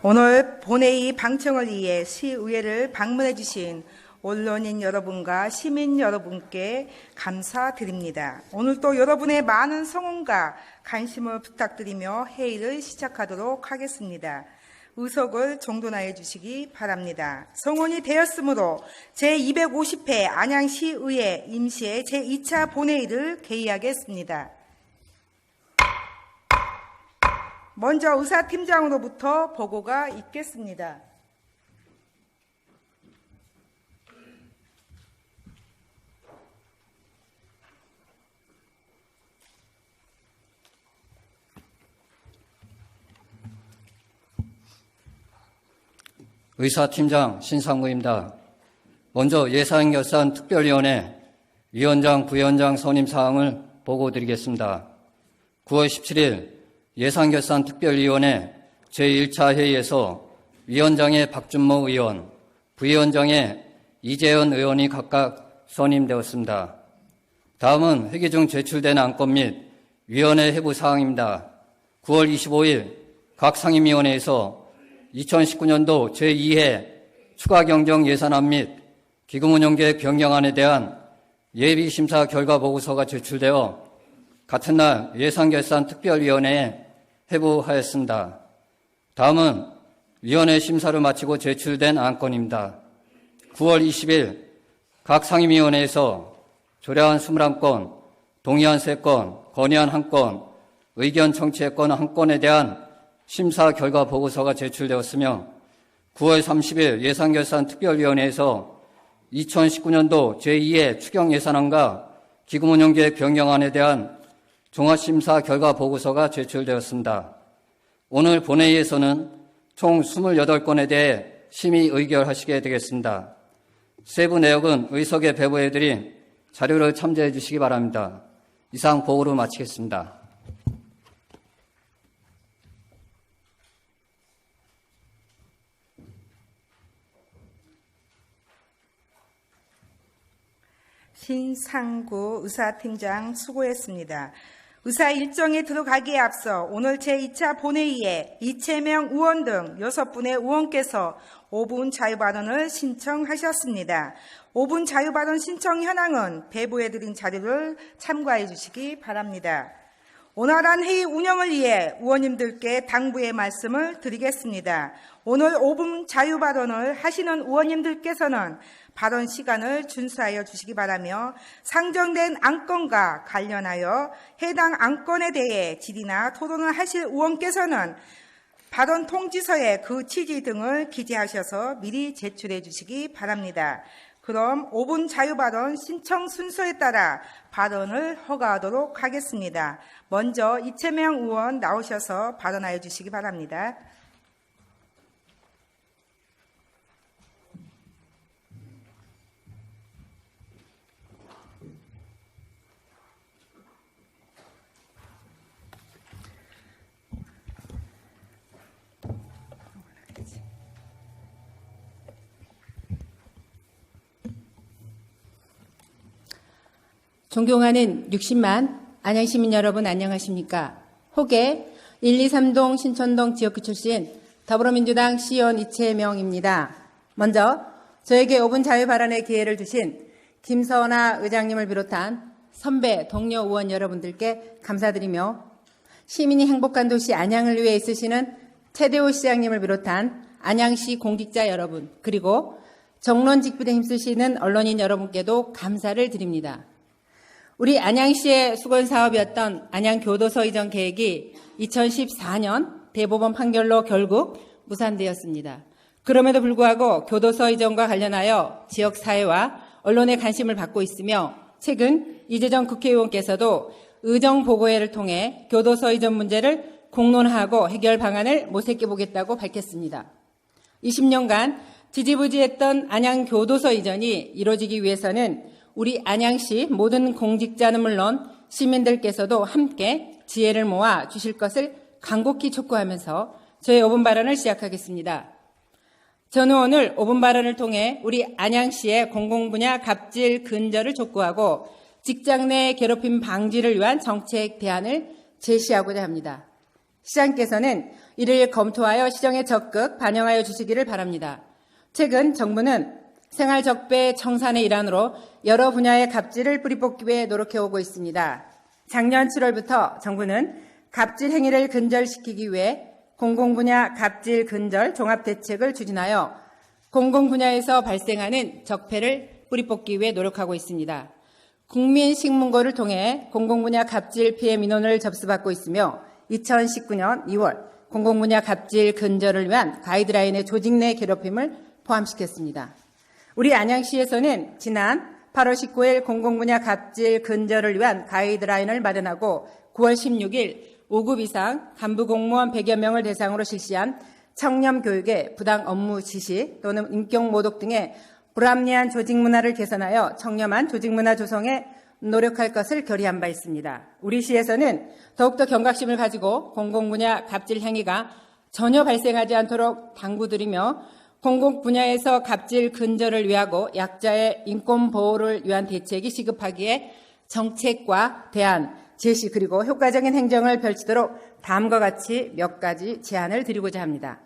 오늘 본회의 방청을 위해 시의회를 방문해 주신 언론인 여러분과 시민 여러분께 감사드립니다. 오늘도 여러분의 많은 성원과 관심을 부탁드리며 회의를 시작하도록 하겠습니다. 의석을 정돈하여 주시기 바랍니다. 성원이 되었으므로 제250회 안양시의회 임시의 제2차 본회의를 개의하겠습니다. 먼저 의사팀장으로부터 보고가 있겠습니다. 의사팀장 신상무입니다. 먼저 예산결산 특별위원회 위원장, 부위원장 선임 사항을 보고드리겠습니다. 9월 17일 예산결산 특별위원회 제1차 회의에서 위원장의 박준모 의원, 부위원장의 이재현 의원이 각각 선임되었습니다. 다음은 회기 중 제출된 안건 및 위원회 해부 사항입니다. 9월 25일 각 상임위원회에서 2019년도 제2회 추가경정 예산안 및 기금운용계획 변경안에 대한 예비심사 결과 보고서가 제출되어 같은 날 예산결산 특별위원회에 회부하였습니다. 다음은 위원회 심사를 마치고 제출된 안건입니다. 9월 20일 각 상임위원회에서 조례안 21건, 동의안 3건, 건의안 1건, 의견 청취권 1건에 대한 심사 결과 보고서가 제출되었으며 9월 30일 예산결산 특별위원회에서 2019년도 제2회 추경예산안과 기금운용계획 변경안에 대한 종합심사 결과 보고서가 제출되었습니다. 오늘 본회의에서는 총 28건에 대해 심의 의결하시게 되겠습니다. 세부 내역은 의석에 배부해드린 자료를 참조해 주시기 바랍니다. 이상 보고를 마치겠습니다. 신상구 의사팀장 수고했습니다. 의사 일정에 들어가기에 앞서 오늘 제2차 본회의에 이채명 의원 등 6분의 의원께서 5분 자유발언을 신청하셨습니다. 5분 자유발언 신청 현황은 배부해드린 자료를 참고해 주시기 바랍니다. 원활한 회의 운영을 위해 의원님들께 당부의 말씀을 드리겠습니다. 오늘 5분 자유발언을 하시는 의원님들께서는 발언 시간을 준수하여 주시기 바라며 상정된 안건과 관련하여 해당 안건에 대해 질의나 토론을 하실 의원께서는 발언 통지서에 그 취지 등을 기재하셔서 미리 제출해 주시기 바랍니다. 그럼 5분 자유발언 신청 순서에 따라 발언을 허가하도록 하겠습니다. 먼저 이채명 의원 나오셔서 발언하여 주시기 바랍니다. 존경하는 60만 안양시민 여러분 안녕하십니까? 호계 123동 신천동 지역구 출신 더불어민주당 시의원 이채명입니다. 먼저 저에게 5분 자유 발언의 기회를 주신 김선아 의장님을 비롯한 선배 동료 의원 여러분들께 감사드리며 시민이 행복한 도시 안양을 위해 애쓰시는 최대호 시장님을 비롯한 안양시 공직자 여러분 그리고 정론 직비에 힘쓰시는 언론인 여러분께도 감사를 드립니다. 우리 안양시의 수건 사업이었던 안양교도소 이전 계획이 2014년 대법원 판결로 결국 무산되었습니다. 그럼에도 불구하고 교도소 이전과 관련하여 지역사회와 언론의 관심을 받고 있으며 최근 이재정 국회의원께서도 의정보고회를 통해 교도소 이전 문제를 공론화하고 해결 방안을 모색해보겠다고 밝혔습니다. 20년간 지지부진했던 안양교도소 이전이 이루어지기 위해서는 우리 안양시 모든 공직자는 물론 시민들께서도 함께 지혜를 모아 주실 것을 간곡히 촉구하면서 저의 5분 발언을 시작하겠습니다. 저는 오늘 5분 발언을 통해 우리 안양시의 공공분야 갑질 근절을 촉구하고 직장 내 괴롭힘 방지를 위한 정책 대안을 제시하고자 합니다. 시장께서는 이를 검토하여 시정에 적극 반영하여 주시기를 바랍니다. 최근 정부는 생활적배 청산의 일환으로 여러 분야의 갑질을 뿌리뽑기 위해 노력해오고 있습니다. 작년 7월부터 정부는 갑질 행위를 근절시키기 위해 공공분야 갑질 근절 종합대책을 추진하여 공공분야에서 발생하는 적폐를 뿌리뽑기 위해 노력하고 있습니다. 국민식문고를 통해 공공분야 갑질 피해 민원을 접수받고 있으며 2019년 2월 공공분야 갑질 근절을 위한 가이드라인의 조직 내 괴롭힘을 포함시켰습니다. 우리 안양시에서는 지난 8월 19일 공공분야 갑질 근절을 위한 가이드라인을 마련하고 9월 16일 5급 이상 간부 공무원 100여 명을 대상으로 실시한 청렴 교육의 부당 업무 지시 또는 인격 모독 등의 불합리한 조직 문화를 개선하여 청렴한 조직 문화 조성에 노력할 것을 결의한 바 있습니다. 우리 시에서는 더욱더 경각심을 가지고 공공분야 갑질 행위가 전혀 발생하지 않도록 당부드리며 공공 분야에서 갑질 근절을 위하고 약자의 인권 보호를 위한 대책이 시급하기에 정책과 대안, 제시 그리고 효과적인 행정을 펼치도록 다음과 같이 몇 가지 제안을 드리고자 합니다.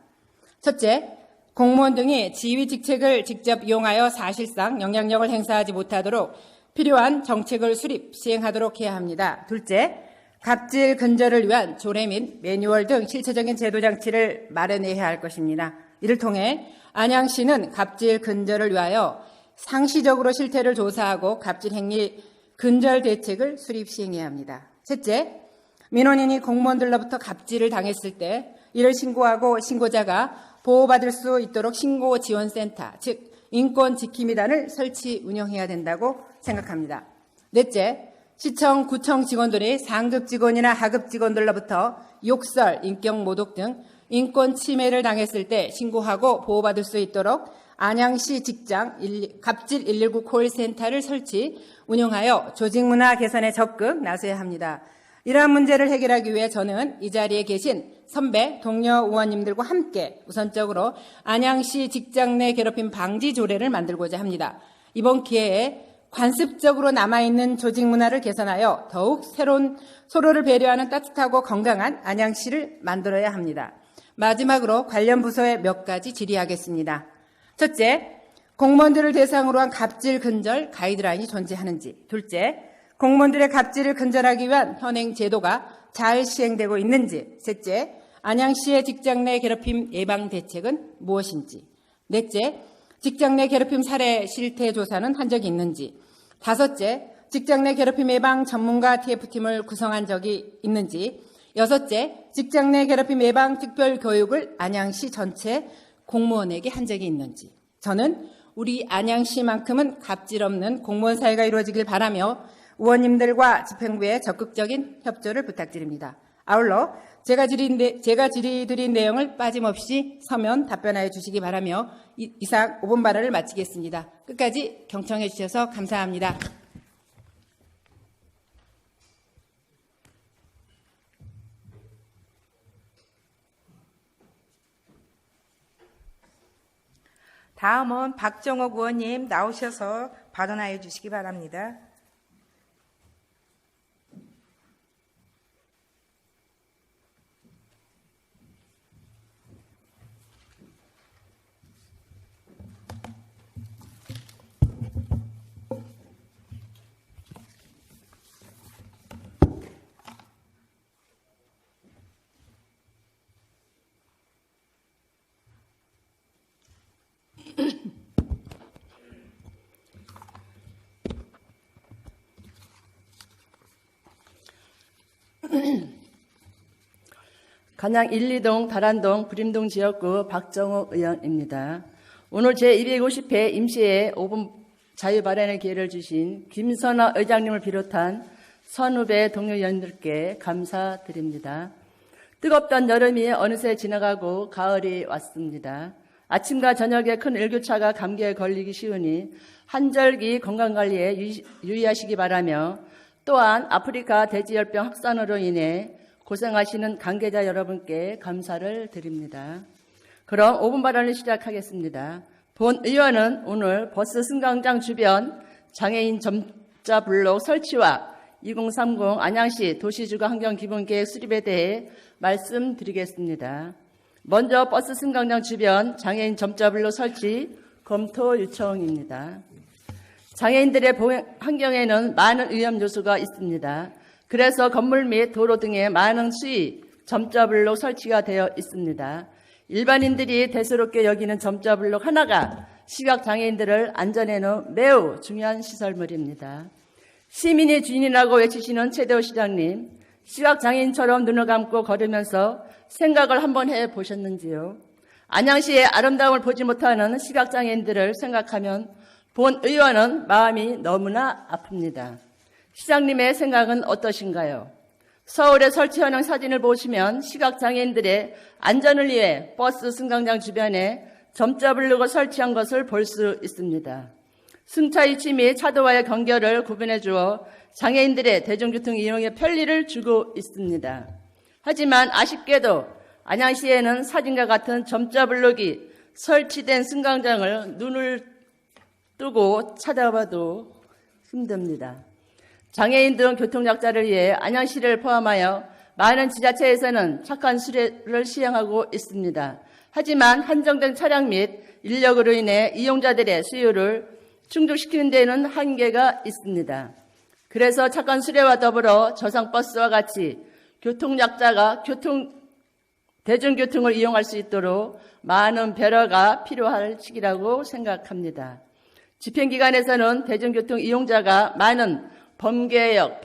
첫째, 공무원 등이 지휘 직책을 직접 이용하여 사실상 영향력을 행사하지 못하도록 필요한 정책을 수립, 시행하도록 해야 합니다. 둘째, 갑질 근절을 위한 조례 및 매뉴얼 등 실체적인 제도 장치를 마련해야 할 것입니다. 이를 통해 안양시는 갑질 근절을 위하여 상시적으로 실태를 조사하고 갑질 행위 근절 대책을 수립 시행해야 합니다. 셋째, 민원인이 공무원들로부터 갑질을 당했을 때 이를 신고하고 신고자가 보호받을 수 있도록 신고지원센터, 즉 인권지킴이단을 설치 운영해야 된다고 생각합니다. 넷째, 시청, 구청 직원들이 상급 직원이나 하급 직원들로부터 욕설, 인격 모독 등 인권 침해를 당했을 때 신고하고 보호받을 수 있도록 안양시 직장 갑질 119 콜센터를 설치, 운영하여 조직문화 개선에 적극 나서야 합니다. 이러한 문제를 해결하기 위해 저는 이 자리에 계신 선배, 동료 의원님들과 함께 우선적으로 안양시 직장 내 괴롭힘 방지 조례를 만들고자 합니다. 이번 기회에 관습적으로 남아있는 조직 문화를 개선하여 더욱 새로운 서로를 배려하는 따뜻하고 건강한 안양시를 만들어야 합니다. 마지막으로 관련 부서에 몇 가지 질의하겠습니다. 첫째, 공무원들을 대상으로 한 갑질 근절 가이드라인이 존재하는지. 둘째, 공무원들의 갑질을 근절하기 위한 현행 제도가 잘 시행되고 있는지. 셋째, 안양시의 직장 내 괴롭힘 예방 대책은 무엇인지. 넷째, 직장 내 괴롭힘 사례 실태 조사는 한 적이 있는지. 다섯째, 직장 내 괴롭힘 예방 전문가 TF팀을 구성한 적이 있는지. 여섯째, 직장 내 괴롭힘 예방 특별 교육을 안양시 전체 공무원에게 한 적이 있는지. 저는 우리 안양시만큼은 갑질 없는 공무원 사회가 이루어지길 바라며 의원님들과 집행부의 적극적인 협조를 부탁드립니다. 아울러 제가 질의드린 내용을 빠짐없이 서면 답변하여 주시기 바라며 이상 5분 발언을 마치겠습니다. 끝까지 경청해 주셔서 감사합니다. 다음은 박정옥 의원님 나오셔서 발언하여 주시기 바랍니다. 간양 1, 2동, 다란동, 부림동 지역구 박정욱 의원입니다. 오늘 제250회 임시회 5분 자유발언의 기회를 주신 김선아 의장님을 비롯한 선후배 동료 의원들께 감사드립니다. 뜨겁던 여름이 어느새 지나가고 가을이 왔습니다. 아침과 저녁에 큰 일교차가 감기에 걸리기 쉬우니 한절기 건강관리에 유의하시기 바라며 또한 아프리카 돼지열병 확산으로 인해 고생하시는 관계자 여러분께 감사를 드립니다. 그럼 5분 발언을 시작하겠습니다. 본 의원은 오늘 버스 승강장 주변 장애인 점자 블록 설치와 2030 안양시 도시주거 환경기본계획 수립에 대해 말씀드리겠습니다. 먼저 버스 승강장 주변 장애인 점자블록 설치 검토 요청입니다. 장애인들의 보행 환경에는 많은 위험 요소가 있습니다. 그래서 건물 및 도로 등에 많은 수위 점자블록 설치가 되어 있습니다. 일반인들이 대수롭게 여기는 점자블록 하나가 시각장애인들을 안전에는 매우 중요한 시설물입니다. 시민이 주인이라고 외치시는 최대호 시장님, 시각장애인처럼 눈을 감고 걸으면서 생각을 한번 해보셨는지요? 안양시의 아름다움을 보지 못하는 시각장애인들을 생각하면 본 의원은 마음이 너무나 아픕니다. 시장님의 생각은 어떠신가요? 서울의 설치 현황 사진을 보시면 시각장애인들의 안전을 위해 버스 승강장 주변에 점자블록을 설치한 것을 볼 수 있습니다. 승차 위치 및 차도와의 간격을 구분해 주어 장애인들의 대중교통 이용에 편리를 주고 있습니다. 하지만 아쉽게도 안양시에는 사진과 같은 점자블록이 설치된 승강장을 눈을 뜨고 찾아봐도 힘듭니다. 장애인 등 교통약자를 위해 안양시를 포함하여 많은 지자체에서는 착한 수레를 시행하고 있습니다. 하지만 한정된 차량 및 인력으로 인해 이용자들의 수요를 충족시키는 데에는 한계가 있습니다. 그래서 착한 수레와 더불어 저상버스와 같이 교통약자가 대중교통을 이용할 수 있도록 많은 배려가 필요할 시기라고 생각합니다. 집행기관에서는 대중교통 이용자가 많은 범계역,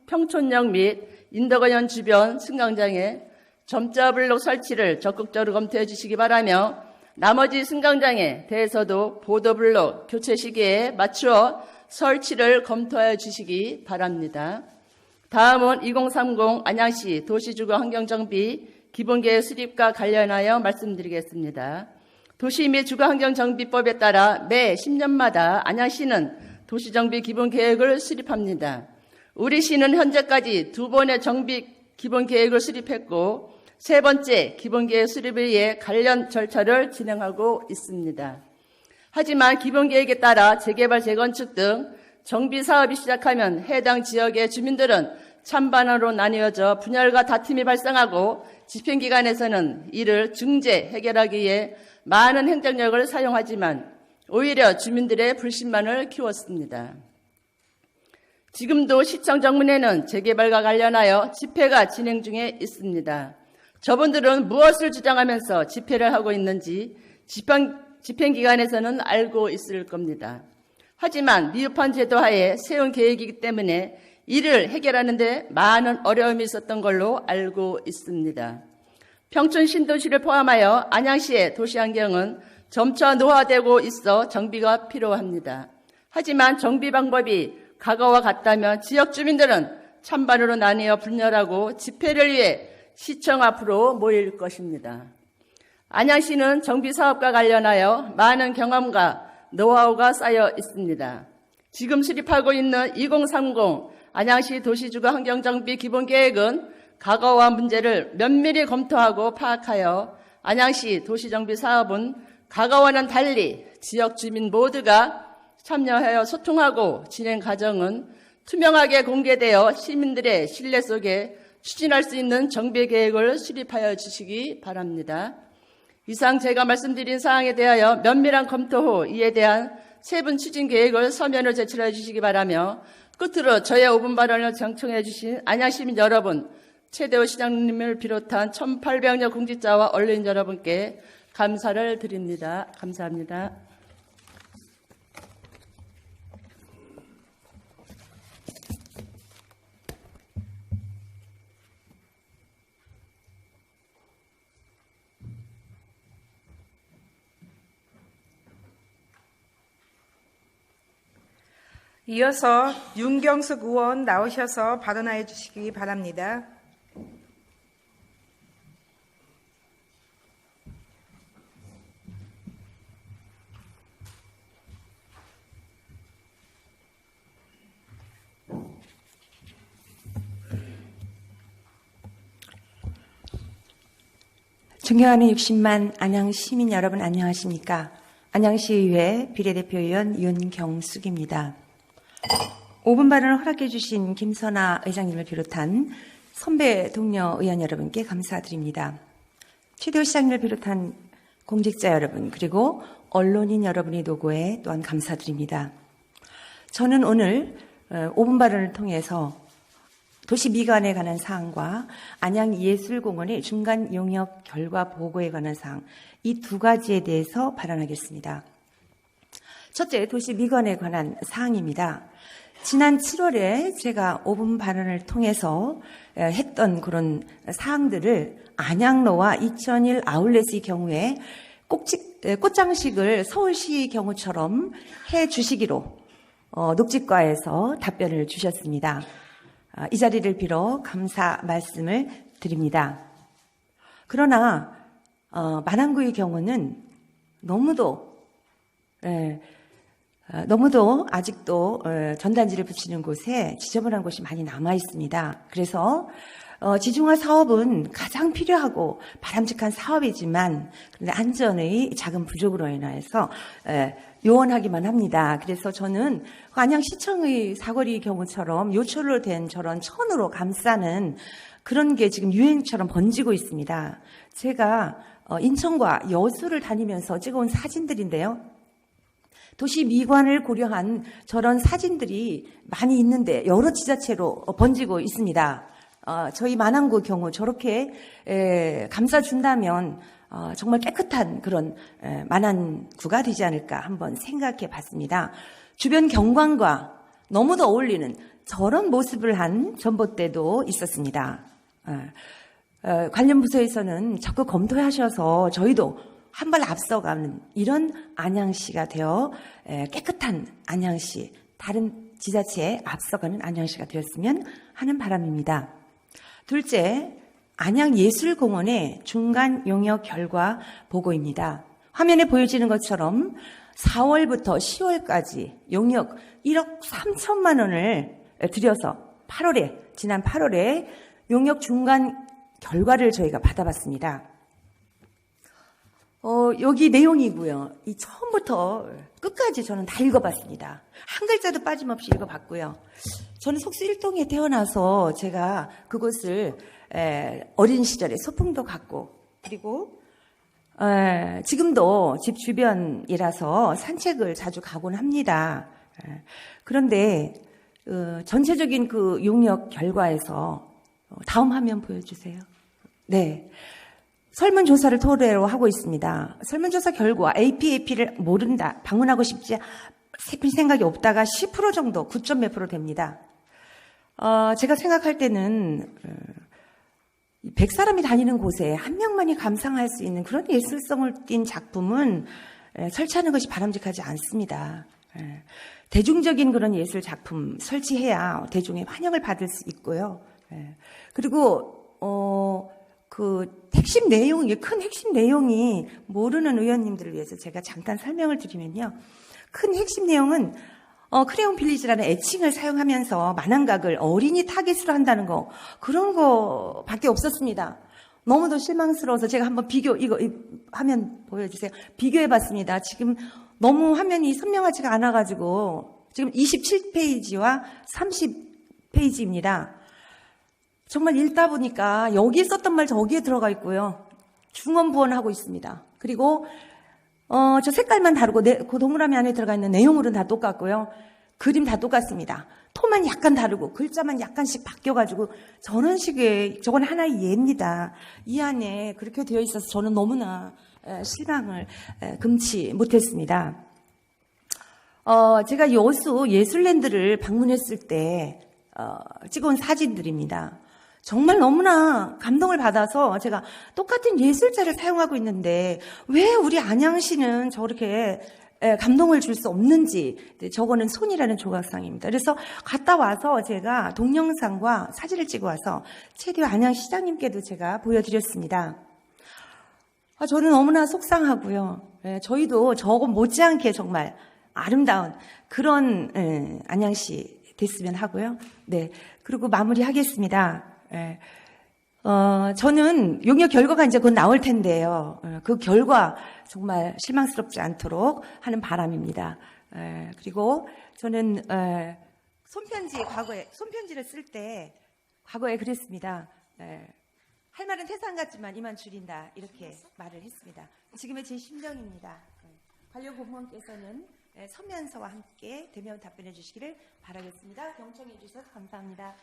평촌역 및 인덕원 주변 승강장에 점자블록 설치를 적극적으로 검토해 주시기 바라며 나머지 승강장에 대해서도 보도블록 교체 시기에 맞추어 설치를 검토해 주시기 바랍니다. 다음은 2030 안양시 도시주거 환경정비 기본계획 수립과 관련하여 말씀드리겠습니다. 도시 및 주거환경정비법에 따라 매 10년마다 안양시는 도시정비 기본계획을 수립합니다. 우리 시는 현재까지 2번의 정비 기본계획을 수립했고 3번째 기본계획 수립을 위해 관련 절차를 진행하고 있습니다. 하지만 기본계획에 따라 재개발, 재건축 등 정비사업이 시작하면 해당 지역의 주민들은 찬반으로 나뉘어져 분열과 다툼이 발생하고 집행기관에서는 이를 중재, 해결하기 위해 많은 행정력을 사용하지만 오히려 주민들의 불신만을 키웠습니다. 지금도 시청 정문에는 재개발과 관련하여 집회가 진행 중에 있습니다. 저분들은 무엇을 주장하면서 집회를 하고 있는지 집행기관에서는 알고 있을 겁니다. 하지만 미흡한 제도 하에 세운 계획이기 때문에 이를 해결하는 데 많은 어려움이 있었던 걸로 알고 있습니다. 평촌 신도시를 포함하여 안양시의 도시환경은 점차 노화되고 있어 정비가 필요합니다. 하지만 정비 방법이 과거와 같다면 지역 주민들은 찬반으로 나뉘어 분열하고 집회를 위해 시청 앞으로 모일 것입니다. 안양시는 정비사업과 관련하여 많은 경험과 노하우가 쌓여 있습니다. 지금 수립하고 있는 2030 안양시 도시주거 환경정비 기본계획은 과거와 문제를 면밀히 검토하고 파악하여 안양시 도시정비 사업은 과거와는 달리 지역 주민 모두가 참여하여 소통하고 진행 과정은 투명하게 공개되어 시민들의 신뢰 속에 추진할 수 있는 정비 계획을 수립하여 주시기 바랍니다. 이상 제가 말씀드린 사항에 대하여 면밀한 검토 후 이에 대한 세분 추진 계획을 서면으로 제출해 주시기 바라며 끝으로 저의 5분 발언을 경청해 주신 안양시민 여러분, 최대호 시장님을 비롯한 1,800여 공직자와 언론인 여러분께 감사를 드립니다. 감사합니다. 이어서 윤경숙 의원 나오셔서 발언하여 주시기 바랍니다. 존경하는 60만 안양 시민 여러분 안녕하십니까? 안양시의회 비례대표위원 윤경숙입니다. 5분 발언을 허락해 주신 김선아 의장님을 비롯한 선배 동료 의원 여러분께 감사드립니다. 최대호 시장님을 비롯한 공직자 여러분 그리고 언론인 여러분의 노고에 또한 감사드립니다. 저는 오늘 5분 발언을 통해서 도시 미관에 관한 사항과 안양예술공원의 중간 용역 결과 보고에 관한 사항 이 두 가지에 대해서 발언하겠습니다. 첫째, 도시 미관에 관한 사항입니다. 지난 7월에 제가 5분 발언을 통해서 했던 그런 사항들을 안양로와 2001 아울렛의 경우에 꽃장식을 서울시 경우처럼 해 주시기로 녹지과에서 답변을 주셨습니다. 이 자리를 빌어 감사 말씀을 드립니다. 그러나 만안구의 경우는 너무도 아직도 전단지를 붙이는 곳에 지저분한 곳이 많이 남아 있습니다. 그래서 지중화 사업은 가장 필요하고 바람직한 사업이지만 그런데 안전의 작은 부족으로 인해서 요원하기만 합니다. 그래서 저는 안양시청의 사거리 경우처럼 요철로 된 저런 천으로 감싸는 그런 게 지금 유행처럼 번지고 있습니다. 제가 인천과 여수를 다니면서 찍어온 사진들인데요. 도시 미관을 고려한 저런 사진들이 많이 있는데 여러 지자체로 번지고 있습니다. 저희 만안구 경우 저렇게 감싸준다면 정말 깨끗한 그런 만안구가 되지 않을까 한번 생각해 봤습니다. 주변 경관과 너무도 어울리는 저런 모습을 한 전봇대도 있었습니다. 관련 부서에서는 적극 검토하셔서 저희도 한 발 앞서가는 이런 안양시가 되어 깨끗한 안양시, 다른 지자체에 앞서가는 안양시가 되었으면 하는 바람입니다. 둘째, 안양예술공원의 중간 용역 결과 보고입니다. 화면에 보여지는 것처럼 4월부터 10월까지 용역 1억 3천만 원을 들여서 지난 8월에 용역 중간 결과를 저희가 받아봤습니다. 여기 내용이고요. 이 처음부터 끝까지 저는 다 읽어봤습니다. 한 글자도 빠짐없이 읽어봤고요. 저는 속수 1동에 태어나서 제가 그곳을 어린 시절에 소풍도 갔고 그리고 지금도 집 주변이라서 산책을 자주 가곤 합니다. 그런데 전체적인 그 용역 결과에서 다음 화면 보여주세요. 네. 설문조사를 토대로 하고 있습니다. 설문조사 결과 APAP를 모른다, 방문하고 싶지 싶은 생각이 없다가 10% 정도, 9점 몇 프로 됩니다. 제가 생각할 때는 100사람이 다니는 곳에 한 명만이 감상할 수 있는 그런 예술성을 띤 작품은 설치하는 것이 바람직하지 않습니다. 대중적인 그런 예술 작품 설치해야 대중의 환영을 받을 수 있고요. 그리고 그 핵심 내용이, 큰 핵심 내용이 모르는 의원님들을 위해서 제가 잠깐 설명을 드리면요. 큰 핵심 내용은 크레용 빌리지라는 애칭을 사용하면서 만안각을 어린이 타깃으로 한다는 거, 그런 거밖에 없었습니다. 너무도 실망스러워서 제가 한번 이거 화면 보여주세요. 비교해봤습니다. 지금 너무 화면이 선명하지가 않아가지고 지금 27페이지와 30페이지입니다. 정말 읽다 보니까 여기에 썼던 말 저기에 들어가 있고요. 중언부언하고 있습니다. 그리고 저 색깔만 다르고 그 동그라미 안에 들어가 있는 내용물은 다 똑같고요. 그림 다 똑같습니다. 토만 약간 다르고 글자만 약간씩 바뀌어가지고 저런 식의, 저건 하나의 예입니다. 이 안에 그렇게 되어 있어서 저는 너무나 실망을 금치 못했습니다. 제가 여수 예술랜드를 방문했을 때 찍어온 사진들입니다. 정말 너무나 감동을 받아서 제가 똑같은 예술자를 사용하고 있는데 왜 우리 안양시는 저렇게 감동을 줄 수 없는지, 저거는 손이라는 조각상입니다. 그래서 갔다 와서 제가 동영상과 사진을 찍어 와서 최대호 안양시장님께도 제가 보여드렸습니다. 저는 너무나 속상하고요. 저희도 저거 못지않게 정말 아름다운 그런 안양시 됐으면 하고요. 네, 그리고 마무리하겠습니다. 저는 용역 결과가 이제 곧 나올 텐데요. 그 결과 정말 실망스럽지 않도록 하는 바람입니다. 그리고 저는 과거에 손편지를 쓸 때 과거에 그랬습니다. 할 말은 태산 같지만 이만 줄인다 이렇게 말을 했습니다. 지금의 제 심정입니다. 관련 공무원께서는 서면서와 함께 대면 답변해 주시기를 바라겠습니다. 경청해 주셔서 감사합니다.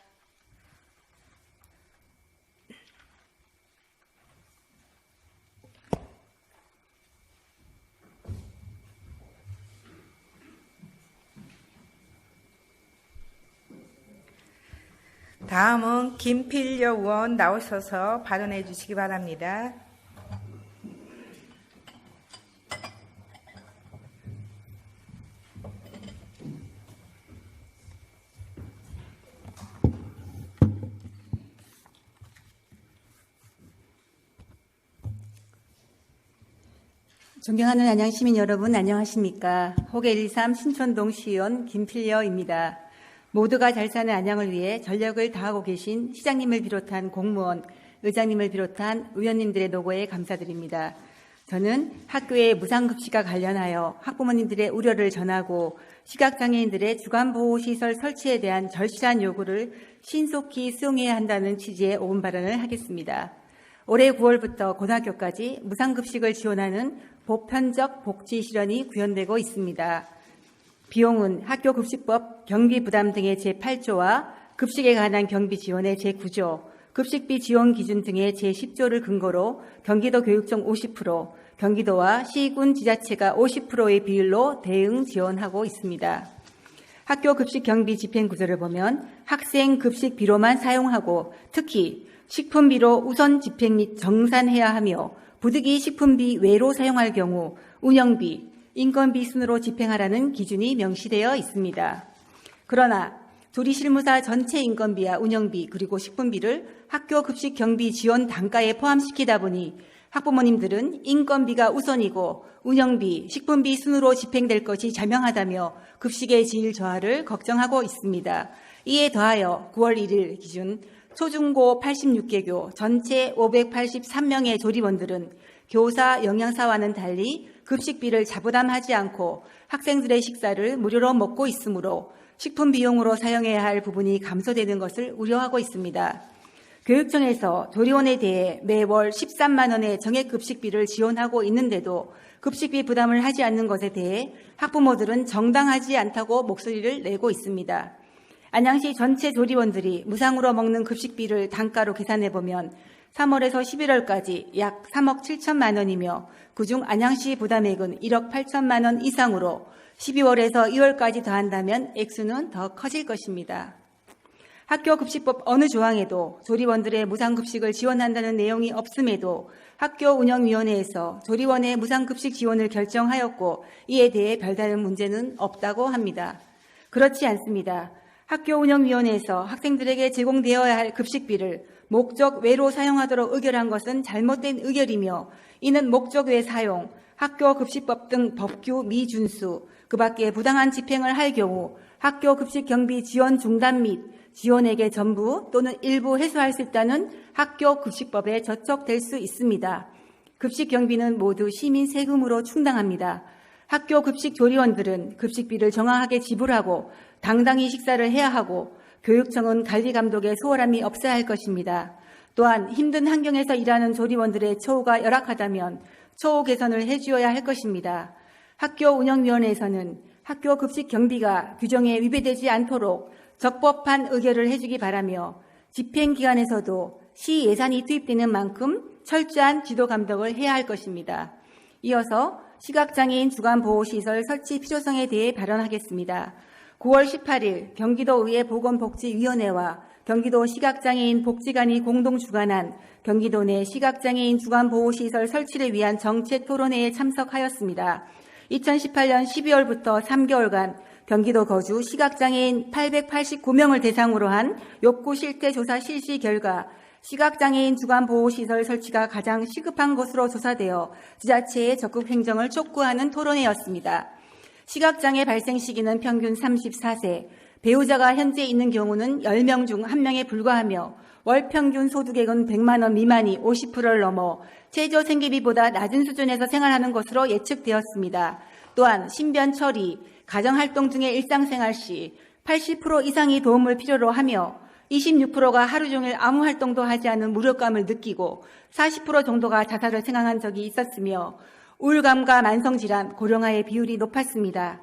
다음은 김필려 의원 나오셔서 발언해 주시기 바랍니다. 존경하는 안양시민 여러분 안녕하십니까. 호계 123 신촌동 시의원 김필려입니다. 모두가 잘 사는 안양을 위해 전력을 다하고 계신 시장님을 비롯한 공무원, 의장님을 비롯한 의원님들의 노고에 감사드립니다. 저는 학교의 무상급식과 관련하여 학부모님들의 우려를 전하고 시각장애인들의 주간보호시설 설치에 대한 절실한 요구를 신속히 수용해야 한다는 취지의 5분 발언을 하겠습니다. 올해 9월부터 고등학교까지 무상급식을 지원하는 보편적 복지 실현이 구현되고 있습니다. 비용은 학교급식법 경비부담 등의 제8조와 급식에 관한 경비 지원의 제9조, 급식비 지원 기준 등의 제10조를 근거로 경기도 교육청 50%, 경기도와 시군 지자체가 50%의 비율로 대응 지원하고 있습니다. 학교 급식 경비 집행 구조를 보면 학생 급식비로만 사용하고 특히 식품비로 우선 집행 및 정산해야 하며 부득이 식품비 외로 사용할 경우 운영비, 인건비 순으로 집행하라는 기준이 명시되어 있습니다. 그러나 조리실무사 전체 인건비와 운영비 그리고 식품비를 학교 급식 경비 지원 단가에 포함시키다 보니 학부모님들은 인건비가 우선이고 운영비, 식품비 순으로 집행될 것이 자명하다며 급식의 질 저하를 걱정하고 있습니다. 이에 더하여 9월 1일 기준 초중고 86개교 전체 583명의 조리원들은 교사, 영양사와는 달리 급식비를 자부담하지 않고 학생들의 식사를 무료로 먹고 있으므로 식품 비용으로 사용해야 할 부분이 감소되는 것을 우려하고 있습니다. 교육청에서 조리원에 대해 매월 13만 원의 정액급식비를 지원하고 있는데도 급식비 부담을 하지 않는 것에 대해 학부모들은 정당하지 않다고 목소리를 내고 있습니다. 안양시 전체 조리원들이 무상으로 먹는 급식비를 단가로 계산해보면 3월에서 11월까지 약 3억 7천만 원이며 그중 안양시 부담액은 1억 8천만 원 이상으로 12월에서 2월까지 더한다면 액수는 더 커질 것입니다. 학교급식법 어느 조항에도 조리원들의 무상급식을 지원한다는 내용이 없음에도 학교운영위원회에서 조리원의 무상급식 지원을 결정하였고 이에 대해 별다른 문제는 없다고 합니다. 그렇지 않습니다. 학교운영위원회에서 학생들에게 제공되어야 할 급식비를 목적 외로 사용하도록 의결한 것은 잘못된 의결이며 이는 목적 외 사용, 학교급식법 등 법규 미준수, 그 밖에 부당한 집행을 할 경우 학교급식 경비 지원 중단 및 지원액의 전부 또는 일부 해소할 수 있다는 학교급식법에 저촉될 수 있습니다. 급식 경비는 모두 시민 세금으로 충당합니다. 학교 급식 조리원들은 급식비를 정확하게 지불하고 당당히 식사를 해야 하고 교육청은 관리 감독에 소홀함이 없어야 할 것입니다. 또한 힘든 환경에서 일하는 조리원들의 처우가 열악하다면 처우 개선을 해주어야 할 것입니다. 학교운영위원회에서는 학교 급식 경비가 규정에 위배되지 않도록 적법한 의결을 해주기 바라며 집행기관에서도 시 예산이 투입되는 만큼 철저한 지도 감독을 해야 할 것입니다. 이어서 시각장애인 주간보호시설 설치 필요성에 대해 발언하겠습니다. 9월 18일 경기도의회 보건복지위원회와 경기도 시각장애인 복지관이 공동 주관한 경기도 내 시각장애인 주간보호시설 설치를 위한 정책 토론회에 참석하였습니다. 2018년 12월부터 3개월간 경기도 거주 시각장애인 889명을 대상으로 한 욕구 실태 조사 실시 결과 시각장애인 주간보호시설 설치가 가장 시급한 것으로 조사되어 지자체의 적극 행정을 촉구하는 토론회였습니다. 시각장애 발생 시기는 평균 34세, 배우자가 현재 있는 경우는 10명 중 1명에 불과하며 월 평균 소득액은 100만 원 미만이 50%를 넘어 최저 생계비보다 낮은 수준에서 생활하는 것으로 예측되었습니다. 또한 신변 처리, 가정활동 등의 일상생활 시 80% 이상이 도움을 필요로 하며 26%가 하루 종일 아무 활동도 하지 않은 무력감을 느끼고 40% 정도가 자살을 생각한 적이 있었으며 우울감과 만성질환, 고령화의 비율이 높았습니다.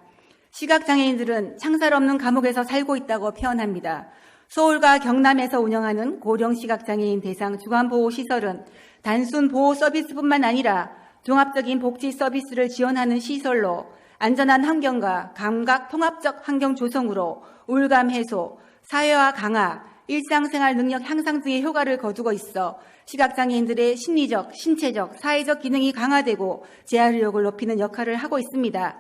시각장애인들은 창살 없는 감옥에서 살고 있다고 표현합니다. 서울과 경남에서 운영하는 고령시각장애인 대상 주간보호시설은 단순 보호 서비스뿐만 아니라 종합적인 복지 서비스를 지원하는 시설로 안전한 환경과 감각 통합적 환경 조성으로 우울감 해소, 사회화 강화, 일상생활 능력 향상 등의 효과를 거두고 있어 시각장애인들의 심리적, 신체적, 사회적 기능이 강화되고 재활력을 높이는 역할을 하고 있습니다.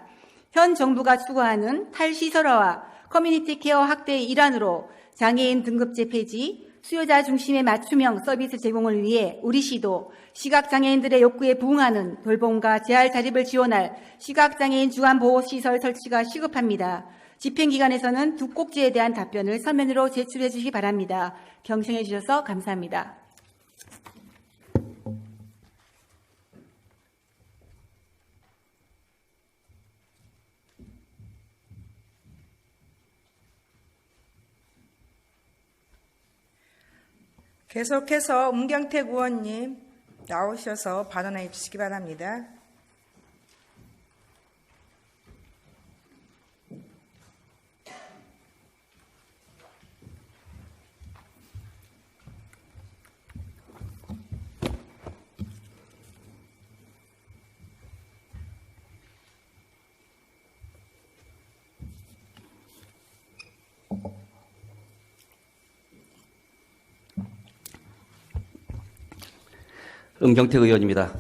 현 정부가 추구하는 탈시설화와 커뮤니티 케어 확대의 일환으로 장애인 등급제 폐지, 수요자 중심의 맞춤형 서비스 제공을 위해 우리 시도 시각장애인들의 욕구에 부응하는 돌봄과 재활 자립을 지원할 시각장애인 주간보호시설 설치가 시급합니다. 집행기관에서는 두 꼭지에 대한 답변을 서면으로 제출해 주시기 바랍니다. 경청해 주셔서 감사합니다. 계속해서 문경택 의원님 나오셔서 발언해 주시기 바랍니다. 문경택 의원입니다.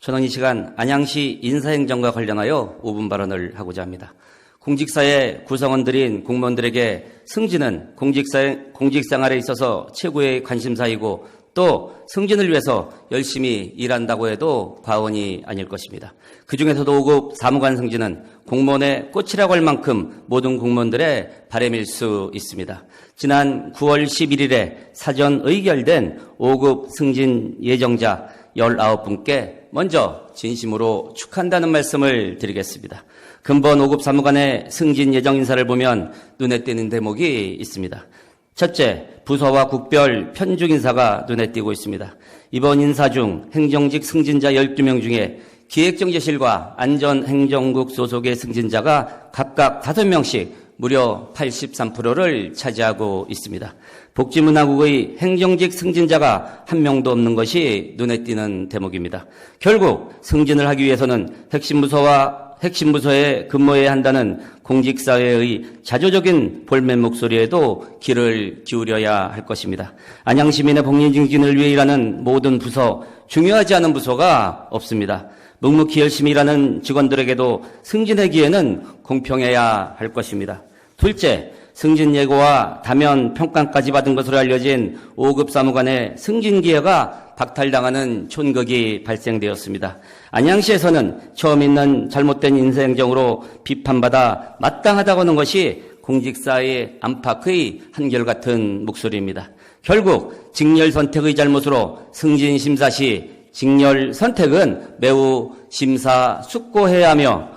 저는 이 시간 안양시 인사행정과 관련하여 5분 발언을 하고자 합니다. 공직사회 구성원들인 공무원들에게 승진은 공직생활에 있어서 최고의 관심사이고 또 승진을 위해서 열심히 일한다고 해도 과언이 아닐 것입니다. 그중에서도 5급 사무관 승진은 공무원의 꽃이라고 할 만큼 모든 공무원들의 바람일 수 있습니다. 지난 9월 11일에 사전 의결된 5급 승진 예정자 19분께 먼저 진심으로 축하한다는 말씀을 드리겠습니다. 근본 5급 사무관의 승진 예정 인사를 보면 눈에 띄는 대목이 있습니다. 첫째, 부서와 국별 편중 인사가 눈에 띄고 있습니다. 이번 인사 중 행정직 승진자 12명 중에 기획정제실과 안전행정국 소속의 승진자가 각각 5명씩 무려 83%를 차지하고 있습니다. 복지문화국의 행정직 승진자가 한 명도 없는 것이 눈에 띄는 대목입니다. 결국 승진을 하기 위해서는 핵심 부서에 근무해야 한다는 공직사회의 자조적인 볼멘 목소리에도 귀를 기울여야 할 것입니다. 안양시민의 복리 증진을 위해 일하는 모든 부서, 중요하지 않은 부서가 없습니다. 묵묵히 열심히 일하는 직원들에게도 승진하기에는 공평해야 할 것입니다. 둘째, 승진 예고와 다면 평가까지 받은 것으로 알려진 5급 사무관의 승진 기회가 박탈당하는 촌극이 발생되었습니다. 안양시에서는 처음 있는 잘못된 인사행정으로 비판받아 마땅하다고 하는 것이 공직사회의 안팎의 한결같은 목소리입니다. 결국 직렬 선택의 잘못으로 승진 심사 시 직렬 선택은 매우 심사숙고해야 하며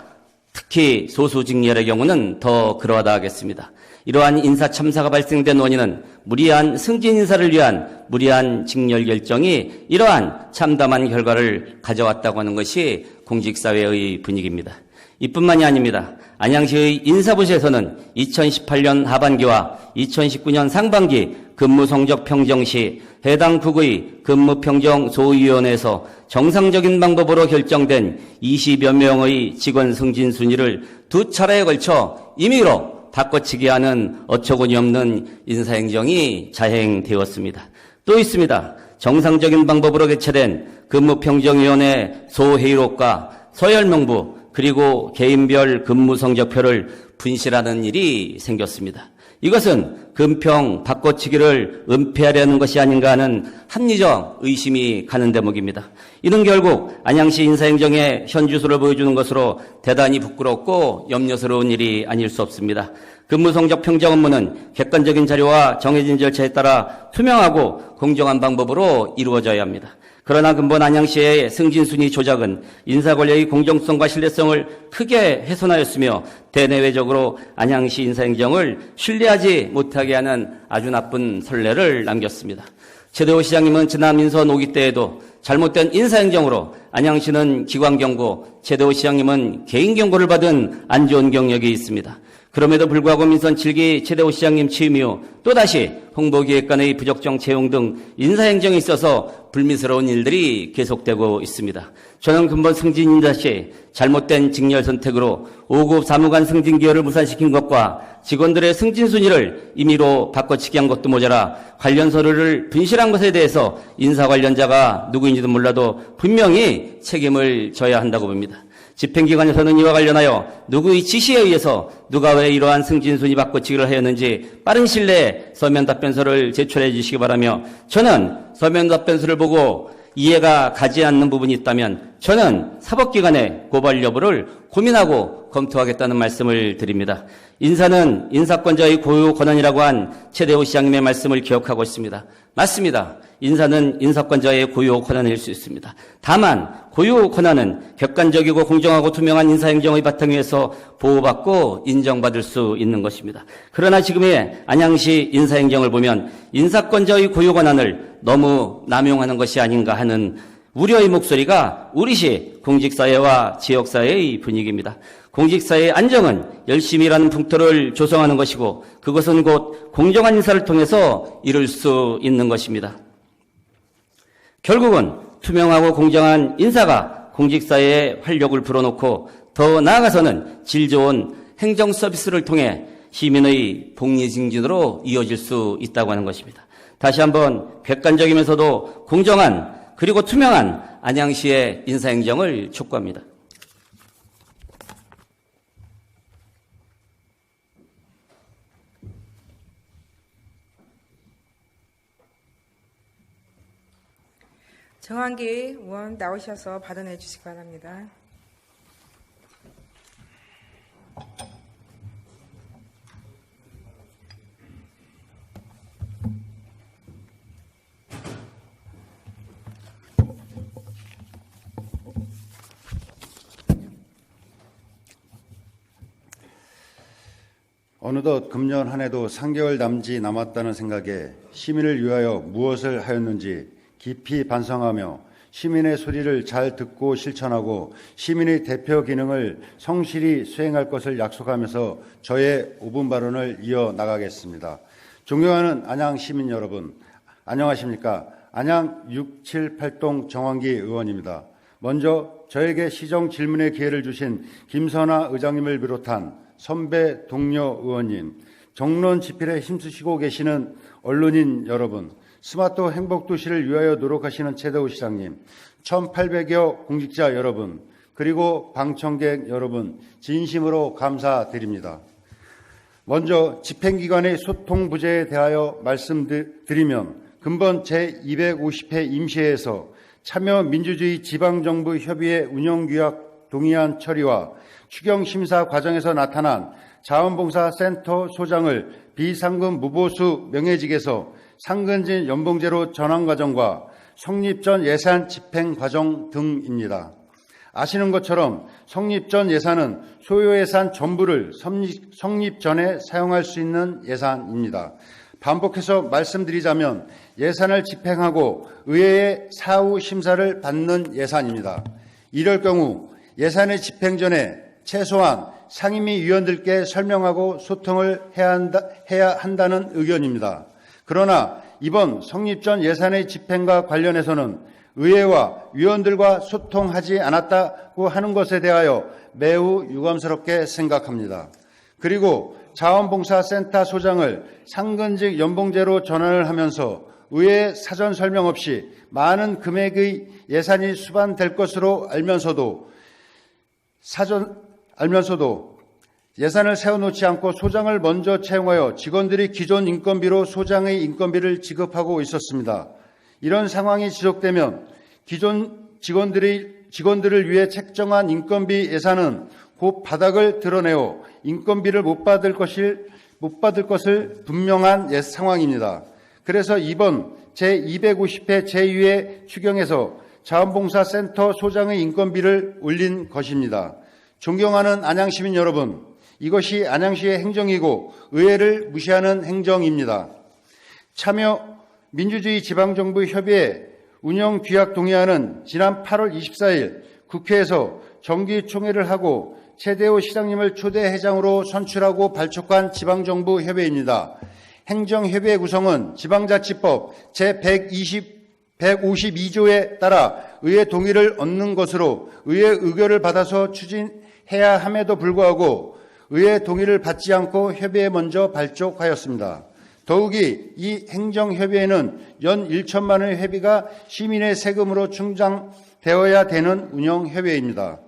특히 소수 직렬의 경우는 더 그러하다 하겠습니다. 이러한 인사 참사가 발생된 원인은 무리한 승진 인사를 위한 무리한 직렬 결정이 이러한 참담한 결과를 가져왔다고 하는 것이 공직사회의 분위기입니다. 이뿐만이 아닙니다. 안양시의 인사부서에서는 2018년 하반기와 2019년 상반기 근무성적 평정 시 해당 국의 근무평정 소위원회에서 정상적인 방법으로 결정된 20여 명의 직원 승진 순위를 두 차례에 걸쳐 임의로 바꿔치기 하는 어처구니 없는 인사행정이 자행되었습니다. 또 있습니다. 정상적인 방법으로 개최된 근무평정위원회 소회의록과 서열명부 그리고 개인별 근무성적표를 분실하는 일이 생겼습니다. 이것은 근평 바꿔치기를 은폐하려는 것이 아닌가 하는 합리적 의심이 가는 대목입니다. 이는 결국 안양시 인사행정의 현주소를 보여주는 것으로 대단히 부끄럽고 염려스러운 일이 아닐 수 없습니다. 근무성적 평정 업무는 객관적인 자료와 정해진 절차에 따라 투명하고 공정한 방법으로 이루어져야 합니다. 그러나 근본 안양시의 승진순위 조작은 인사권력의 공정성과 신뢰성을 크게 훼손하였으며 대내외적으로 안양시 인사행정을 신뢰하지 못하게 하는 아주 나쁜 선례를 남겼습니다. 최대호 시장님은 지난 민선 5기 때에도 잘못된 인사행정으로 안양시는 기관경고, 최대호 시장님은 개인경고를 받은 안 좋은 경력이 있습니다. 그럼에도 불구하고 민선 7기 최대호 시장님 취임 이후 또다시 홍보기획관의 부적정 채용 등 인사행정에 있어서 불미스러운 일들이 계속되고 있습니다. 저는 근본 승진 인사 시 잘못된 직렬 선택으로 5급 사무관 승진 기여를 무산시킨 것과 직원들의 승진 순위를 임의로 바꿔치기 한 것도 모자라 관련 서류를 분실한 것에 대해서 인사 관련자가 누구인지도 몰라도 분명히 책임을 져야 한다고 봅니다. 집행기관에서는 이와 관련하여 누구의 지시에 의해서 누가 왜 이러한 승진순위 바꿔치기를 하였는지 빠른 시일 내에 서면 답변서를 제출해 주시기 바라며, 저는 서면 답변서를 보고 이해가 가지 않는 부분이 있다면 저는 사법기관에 고발 여부를 고민하고 검토하겠다는 말씀을 드립니다. 인사는 인사권자의 고유 권한이라고 한 최대호 시장님의 말씀을 기억하고 있습니다. 맞습니다. 인사는 인사권자의 고유 권한일 수 있습니다. 다만 고유 권한은 객관적이고 공정하고 투명한 인사행정의 바탕 위에서 보호받고 인정받을 수 있는 것입니다. 그러나 지금의 안양시 인사행정을 보면 인사권자의 고유 권한을 너무 남용하는 것이 아닌가 하는 우려의 목소리가 우리시 공직사회와 지역사회의 분위기입니다. 공직사회의 안정은 열심히 일하는 풍토를 조성하는 것이고, 그것은 곧 공정한 인사를 통해서 이룰 수 있는 것입니다. 결국은 투명하고 공정한 인사가 공직사회에 활력을 불어넣고 더 나아가서는 질 좋은 행정 서비스를 통해 시민의 복리 증진으로 이어질 수 있다고 하는 것입니다. 다시 한번 객관적이면서도 공정한 그리고 투명한 안양시의 인사행정을 촉구합니다. 정한기 의원 나오셔서 발언해 주시기 바랍니다. 어느덧 금년 한 해도 3개월 남짓 남았다는 생각에 시민을 위하여 무엇을 하였는지 깊이 반성하며 시민의 소리를 잘 듣고 실천하고 시민의 대표 기능을 성실히 수행할 것을 약속하면서 저의 5분 발언을 이어나가겠습니다. 존경하는 안양 시민 여러분, 안녕하십니까? 안양 678동 정한기 의원입니다. 먼저 저에게 시정 질문의 기회를 주신 김선아 의장님을 비롯한 선배 동료 의원님, 정론 집필에 힘쓰시고 계시는 언론인 여러분, 스마트 행복도시를 위하여 노력하시는 최대호 시장님, 1,800여 공직자 여러분, 그리고 방청객 여러분, 진심으로 감사드립니다. 먼저 집행기관의 소통 부재에 대하여 말씀드리면, 근본 제250회 임시회에서 참여민주주의 지방정부 협의회 운영규약 동의안 처리와 추경심사 과정에서 나타난 자원봉사센터 소장을 비상금 무보수 명예직에서 상근진 연봉제로 전환 과정과 성립 전 예산 집행 과정 등입니다. 아시는 것처럼 성립 전 예산은 소요 예산 전부를 성립 전에 사용할 수 있는 예산입니다. 반복해서 말씀드리자면 예산을 집행하고 의회의 사후 심사를 받는 예산입니다. 이럴 경우 예산의 집행 전에 최소한 상임위 위원들께 설명하고 소통을 해야 한다는 의견입니다. 그러나 이번 성립 전 예산의 집행과 관련해서는 의회와 위원들과 소통하지 않았다고 하는 것에 대하여 매우 유감스럽게 생각합니다. 그리고 자원봉사센터 소장을 상근직 연봉제로 전환을 하면서 의회 사전 설명 없이 많은 금액의 예산이 수반될 것으로 알면서도 예산을 세워놓지 않고 소장을 먼저 채용하여 직원들이 기존 인건비로 소장의 인건비를 지급하고 있었습니다. 이런 상황이 지속되면 기존 직원들을 위해 책정한 인건비 예산은 곧 바닥을 드러내어 인건비를 못 받을 것을 분명한 상황입니다. 그래서 이번 제250회 제2회 추경에서 자원봉사센터 소장의 인건비를 올린 것입니다. 존경하는 안양시민 여러분, 이것이 안양시의 행정이고 의회를 무시하는 행정입니다. 참여 민주주의 지방정부 협의회 운영 규약 동의안은 지난 8월 24일 국회에서 정기총회를 하고 최대호 시장님을 초대회장으로 선출하고 발족한 지방정부 협의회입니다. 행정협의회 구성은 지방자치법 제152조에 따라 의회 동의를 얻는 것으로 의회 의결을 받아서 추진해야 함에도 불구하고 의회 동의를 받지 않고 협의회에 먼저 발족하였습니다. 더욱이 이 행정협의회는 연 1천만 원의 회비가 시민의 세금으로 충당되어야 되는 운영협의회입니다.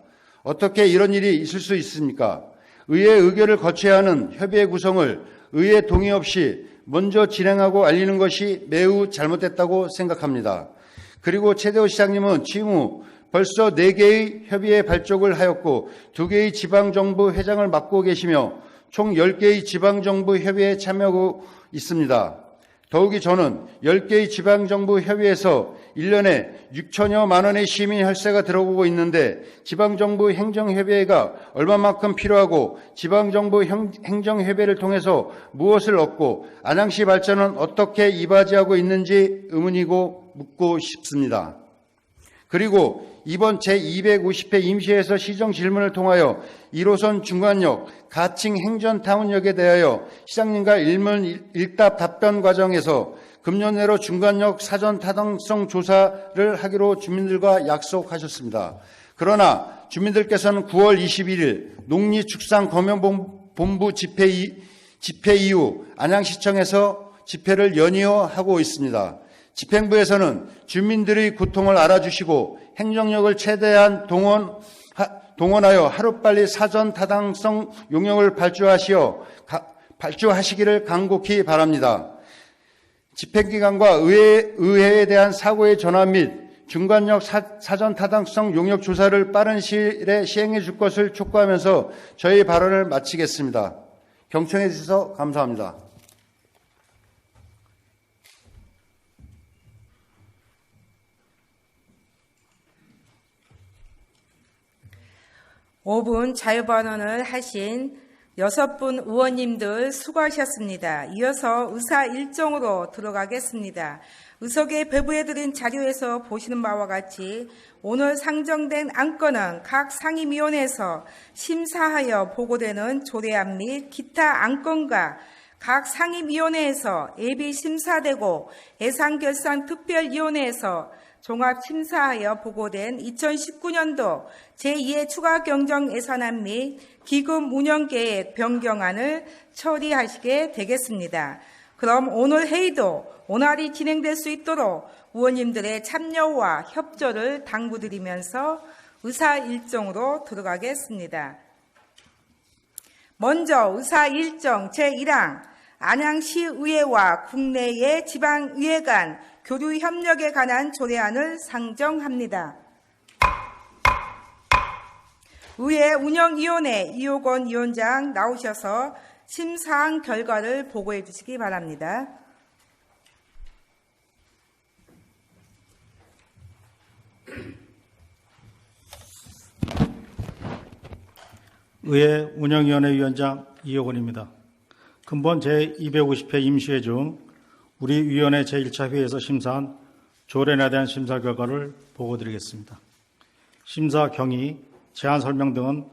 어떻게 이런 일이 있을 수 있습니까? 의회 의결을 거쳐야 하는 협의회 구성을 의회 동의 없이 먼저 진행하고 알리는 것이 매우 잘못됐다고 생각합니다. 그리고 최대호 시장님은 취임 후 벌써 4개의 협의회 발족을 하였고 2개의 지방정부 회장을 맡고 계시며 총 10개의 지방정부 협의회에 참여하고 있습니다. 더욱이 저는 10개의 지방정부 협의회에서 1년에 6천여만 원의 시민 혈세가 들어오고 있는데 지방정부 행정협의회가 얼마만큼 필요하고 지방정부 행정협의회를 통해서 무엇을 얻고 안양시 발전은 어떻게 이바지하고 있는지 의문이고 묻고 싶습니다. 그리고 이번 제250회 임시회에서 시정 질문을 통하여 1호선 중간역 가칭 행전타운역에 대하여 시장님과 일답 답변 과정에서 금년 내로 중간역 사전 타당성 조사를 하기로 주민들과 약속하셨습니다. 그러나 주민들께서는 9월 21일 농림축산검역본부 집회 이후 안양시청에서 집회를 연이어하고 있습니다. 집행부에서는 주민들의 고통을 알아주시고 행정력을 최대한 동원하여 하루빨리 사전 타당성 용역을 발주하시기를 간곡히 바랍니다. 집행기관과 의회에 대한 사고의 전환 및 중간역 사전 타당성 용역 조사를 빠른 시일에 시행해 줄 것을 촉구하면서 저희 발언을 마치겠습니다. 경청해 주셔서 감사합니다. 오 분 자유발언을 하신 6분 의원님들 수고하셨습니다. 이어서 의사 일정으로 들어가겠습니다. 의석에 배부해드린 자료에서 보시는 바와 같이 오늘 상정된 안건은 각 상임위원회에서 심사하여 보고되는 조례안 및 기타 안건과 각 상임위원회에서 예비심사되고 예산결산특별위원회에서 종합심사하여 보고된 2019년도 제2회 추가경정예산안 및 기금 운영계획 변경안을 처리하시게 되겠습니다. 그럼 오늘 회의도 원활히 진행될 수 있도록 의원님들의 참여와 협조를 당부드리면서 의사 일정으로 들어가겠습니다. 먼저 의사 일정 제1항 안양시의회와 국내의 지방의회 간 교류 협력에 관한 조례안을 상정합니다. 의회 운영위원회 이호건 위원장 나오셔서 심사한 결과를 보고해 주시기 바랍니다. 의회 운영위원회 위원장 이호건입니다. 근본 제250회 임시회 중 우리 위원회 제1차 회의에서 심사한 조례안에 대한 심사 결과를 보고드리겠습니다. 심사 경위, 제안 설명 등은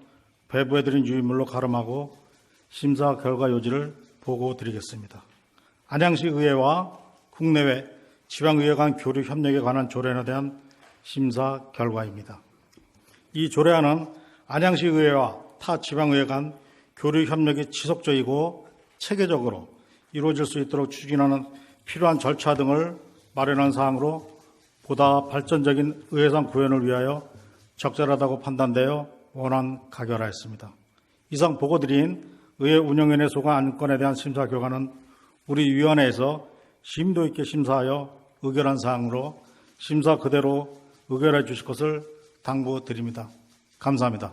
배부해드린 유의물로 가름하고 심사 결과 요지를 보고드리겠습니다. 안양시 의회와 국내외 지방의회 간 교류 협력에 관한 조례안에 대한 심사 결과입니다. 이 조례안은 안양시 의회와 타 지방의회 간 교류 협력이 지속적이고 체계적으로 이루어질 수 있도록 추진하는 필요한 절차 등을 마련한 사항으로 보다 발전적인 의회상 구현을 위하여 적절하다고 판단되어 원안 가결하였습니다. 이상 보고드린 의회 운영위원회 소관 안건에 대한 심사 결과는 우리 위원회에서 심도 있게 심사하여 의결한 사항으로 심사 그대로 의결해 주실 것을 당부드립니다. 감사합니다.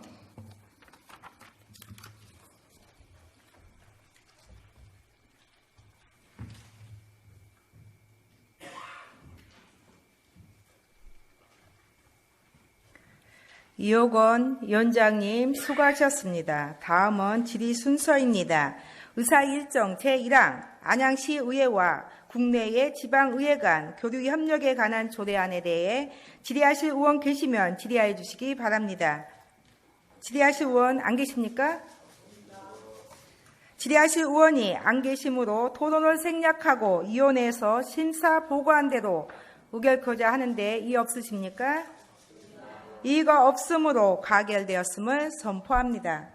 이호건 위원장님 수고하셨습니다. 다음은 질의 순서입니다. 의사 일정 제1항 안양시 의회와 국내의 지방의회 간 교류 협력에 관한 조례안에 대해 질의하실 의원 계시면 질의하여 주시기 바랍니다. 질의하실 의원 안 계십니까? 질의하실 의원이 안 계시므로 토론을 생략하고 위원회에서 심사 보고한 대로 의결코자 하는데 이의 없으십니까? 이의가 없으므로 가결되었음을 선포합니다.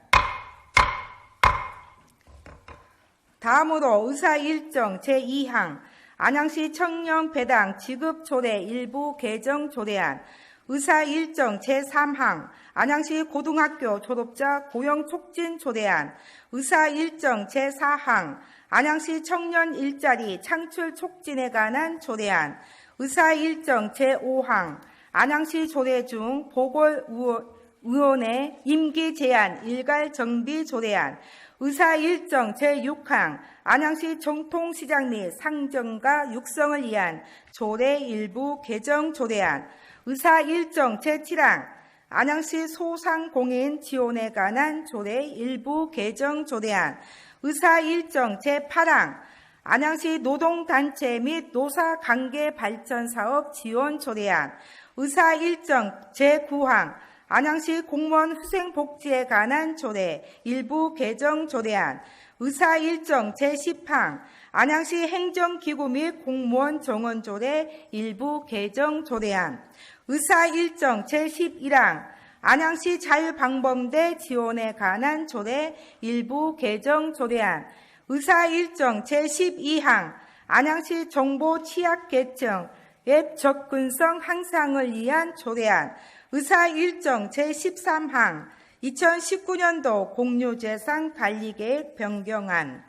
다음으로 의사 일정 제2항 안양시 청년 배당 지급 조례 일부 개정 조례안, 의사 일정 제3항 안양시 고등학교 졸업자 고용 촉진 조례안, 의사 일정 제4항 안양시 청년 일자리 창출 촉진에 관한 조례안, 의사 일정 제5항 안양시 조례 중 보궐의원의 임기 제한 일괄 정비 조례안, 의사 일정 제6항 안양시 정통시장 및 상정과 육성을 위한 조례 일부 개정 조례안, 의사 일정 제7항 안양시 소상공인 지원에 관한 조례 일부 개정 조례안, 의사 일정 제8항 안양시 노동단체 및 노사관계발전사업 지원 조례안, 의사 일정 제9항 안양시 공무원 후생복지에 관한 조례 일부 개정 조례안, 의사 일정 제10항 안양시 행정기구 및 공무원 정원 조례 일부 개정 조례안, 의사 일정 제11항 안양시 자율방범대 지원에 관한 조례 일부 개정 조례안, 의사 일정 제12항 안양시 정보 취약계층 앱 접근성 향상을 위한 조례안, 의사 일정 제13항 2019년도 공유재산 관리계획 변경안,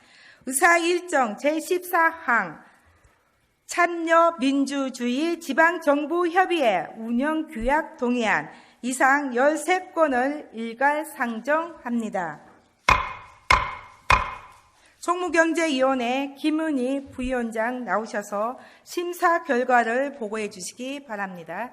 의사 일정 제14항 참여민주주의 지방정부협의회 운영규약 동의안 이상 13건을 일괄 상정합니다. 총무경제위원회 김은희 부위원장 나오셔서 심사 결과를 보고해 주시기 바랍니다.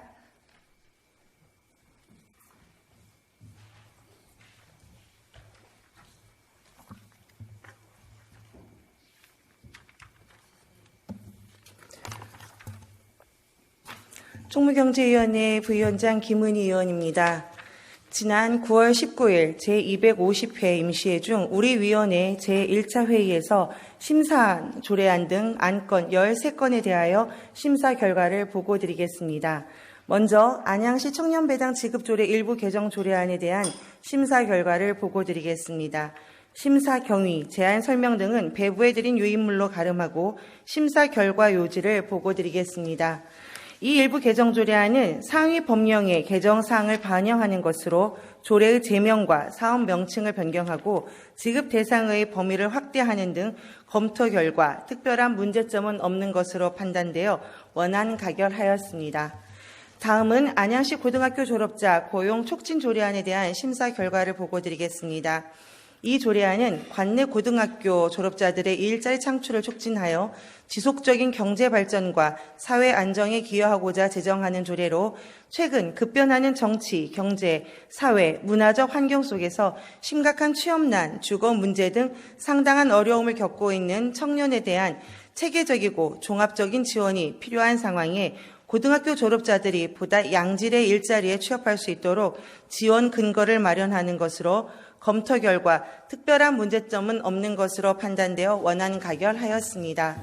총무경제위원회 부위원장 김은희 의원입니다. 지난 9월 19일 제250회 임시회 중 우리 위원회 제1차 회의에서 심사안, 조례안 등 안건 13건에 대하여 심사 결과를 보고드리겠습니다. 먼저 안양시 청년배당 지급조례 일부 개정 조례안에 대한 심사 결과를 보고드리겠습니다. 심사 경위, 제안 설명 등은 배부해 드린 유인물로 가름하고 심사 결과 요지를 보고드리겠습니다. 이 일부 개정 조례안은 상위 법령의 개정 사항을 반영하는 것으로 조례의 제명과 사업 명칭을 변경하고 지급 대상의 범위를 확대하는 등 검토 결과 특별한 문제점은 없는 것으로 판단되어 원안 가결하였습니다. 다음은 안양시 고등학교 졸업자 고용 촉진 조례안에 대한 심사 결과를 보고드리겠습니다. 이 조례안은 관내 고등학교 졸업자들의 일자리 창출을 촉진하여 지속적인 경제 발전과 사회 안정에 기여하고자 제정하는 조례로 최근 급변하는 정치, 경제, 사회, 문화적 환경 속에서 심각한 취업난, 주거 문제 등 상당한 어려움을 겪고 있는 청년에 대한 체계적이고 종합적인 지원이 필요한 상황에 고등학교 졸업자들이 보다 양질의 일자리에 취업할 수 있도록 지원 근거를 마련하는 것으로 검토 결과 특별한 문제점은 없는 것으로 판단되어 원안 가결하였습니다.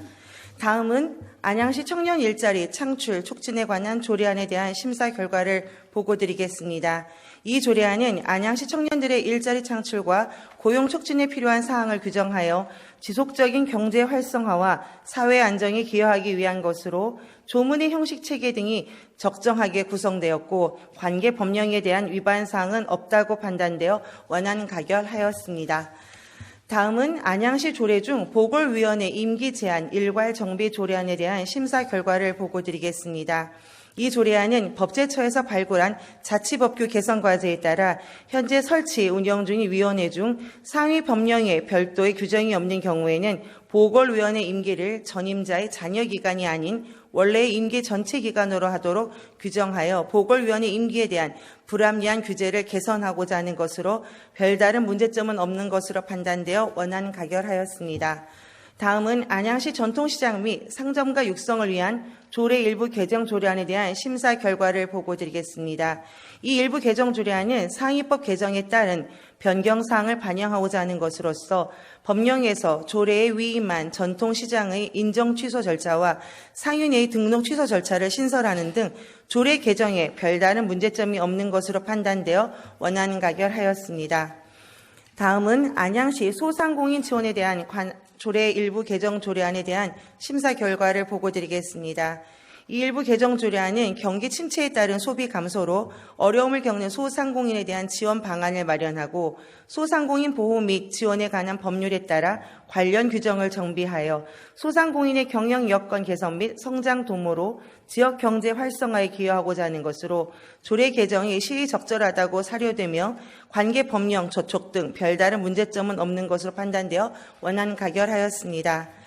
다음은 안양시 청년 일자리 창출 촉진에 관한 조례안에 대한 심사 결과를 보고드리겠습니다. 이 조례안은 안양시 청년들의 일자리 창출과 고용 촉진에 필요한 사항을 규정하여 지속적인 경제 활성화와 사회 안정에 기여하기 위한 것으로 조문의 형식 체계 등이 적정하게 구성되었고 관계 법령에 대한 위반 사항은 없다고 판단되어 원안 가결하였습니다. 다음은 안양시 조례 중 보궐위원회 임기 제한 일괄 정비 조례안에 대한 심사 결과를 보고드리겠습니다. 이 조례안은 법제처에서 발굴한 자치법규 개선 과제에 따라 현재 설치 운영 중인 위원회 중 상위 법령에 별도의 규정이 없는 경우에는 보궐위원회 임기를 전임자의 잔여 기간이 아닌 원래의 임기 전체 기간으로 하도록 규정하여 보궐위원회 임기에 대한 불합리한 규제를 개선하고자 하는 것으로 별다른 문제점은 없는 것으로 판단되어 원안 가결하였습니다. 다음은 안양시 전통시장 및 상점가 육성을 위한 조례 일부 개정 조례안에 대한 심사 결과를 보고드리겠습니다. 이 일부 개정 조례안은 상위법 개정에 따른 변경사항을 반영하고자 하는 것으로서 법령에서 조례에 위임한 전통시장의 인정 취소 절차와 상윤회의 등록 취소 절차를 신설하는 등 조례 개정에 별다른 문제점이 없는 것으로 판단되어 원안 가결하였습니다. 다음은 안양시 소상공인 지원에 대한 조례 일부 개정 조례안에 대한 심사 결과를 보고드리겠습니다. 이 일부 개정 조례안은 경기 침체에 따른 소비 감소로 어려움을 겪는 소상공인에 대한 지원 방안을 마련하고 소상공인 보호 및 지원에 관한 법률에 따라 관련 규정을 정비하여 소상공인의 경영 여건 개선 및 성장 도모로 지역 경제 활성화에 기여하고자 하는 것으로 조례 개정이 시의적절하다고 사료되며 관계 법령 저촉 등 별다른 문제점은 없는 것으로 판단되어 원안 가결하였습니다.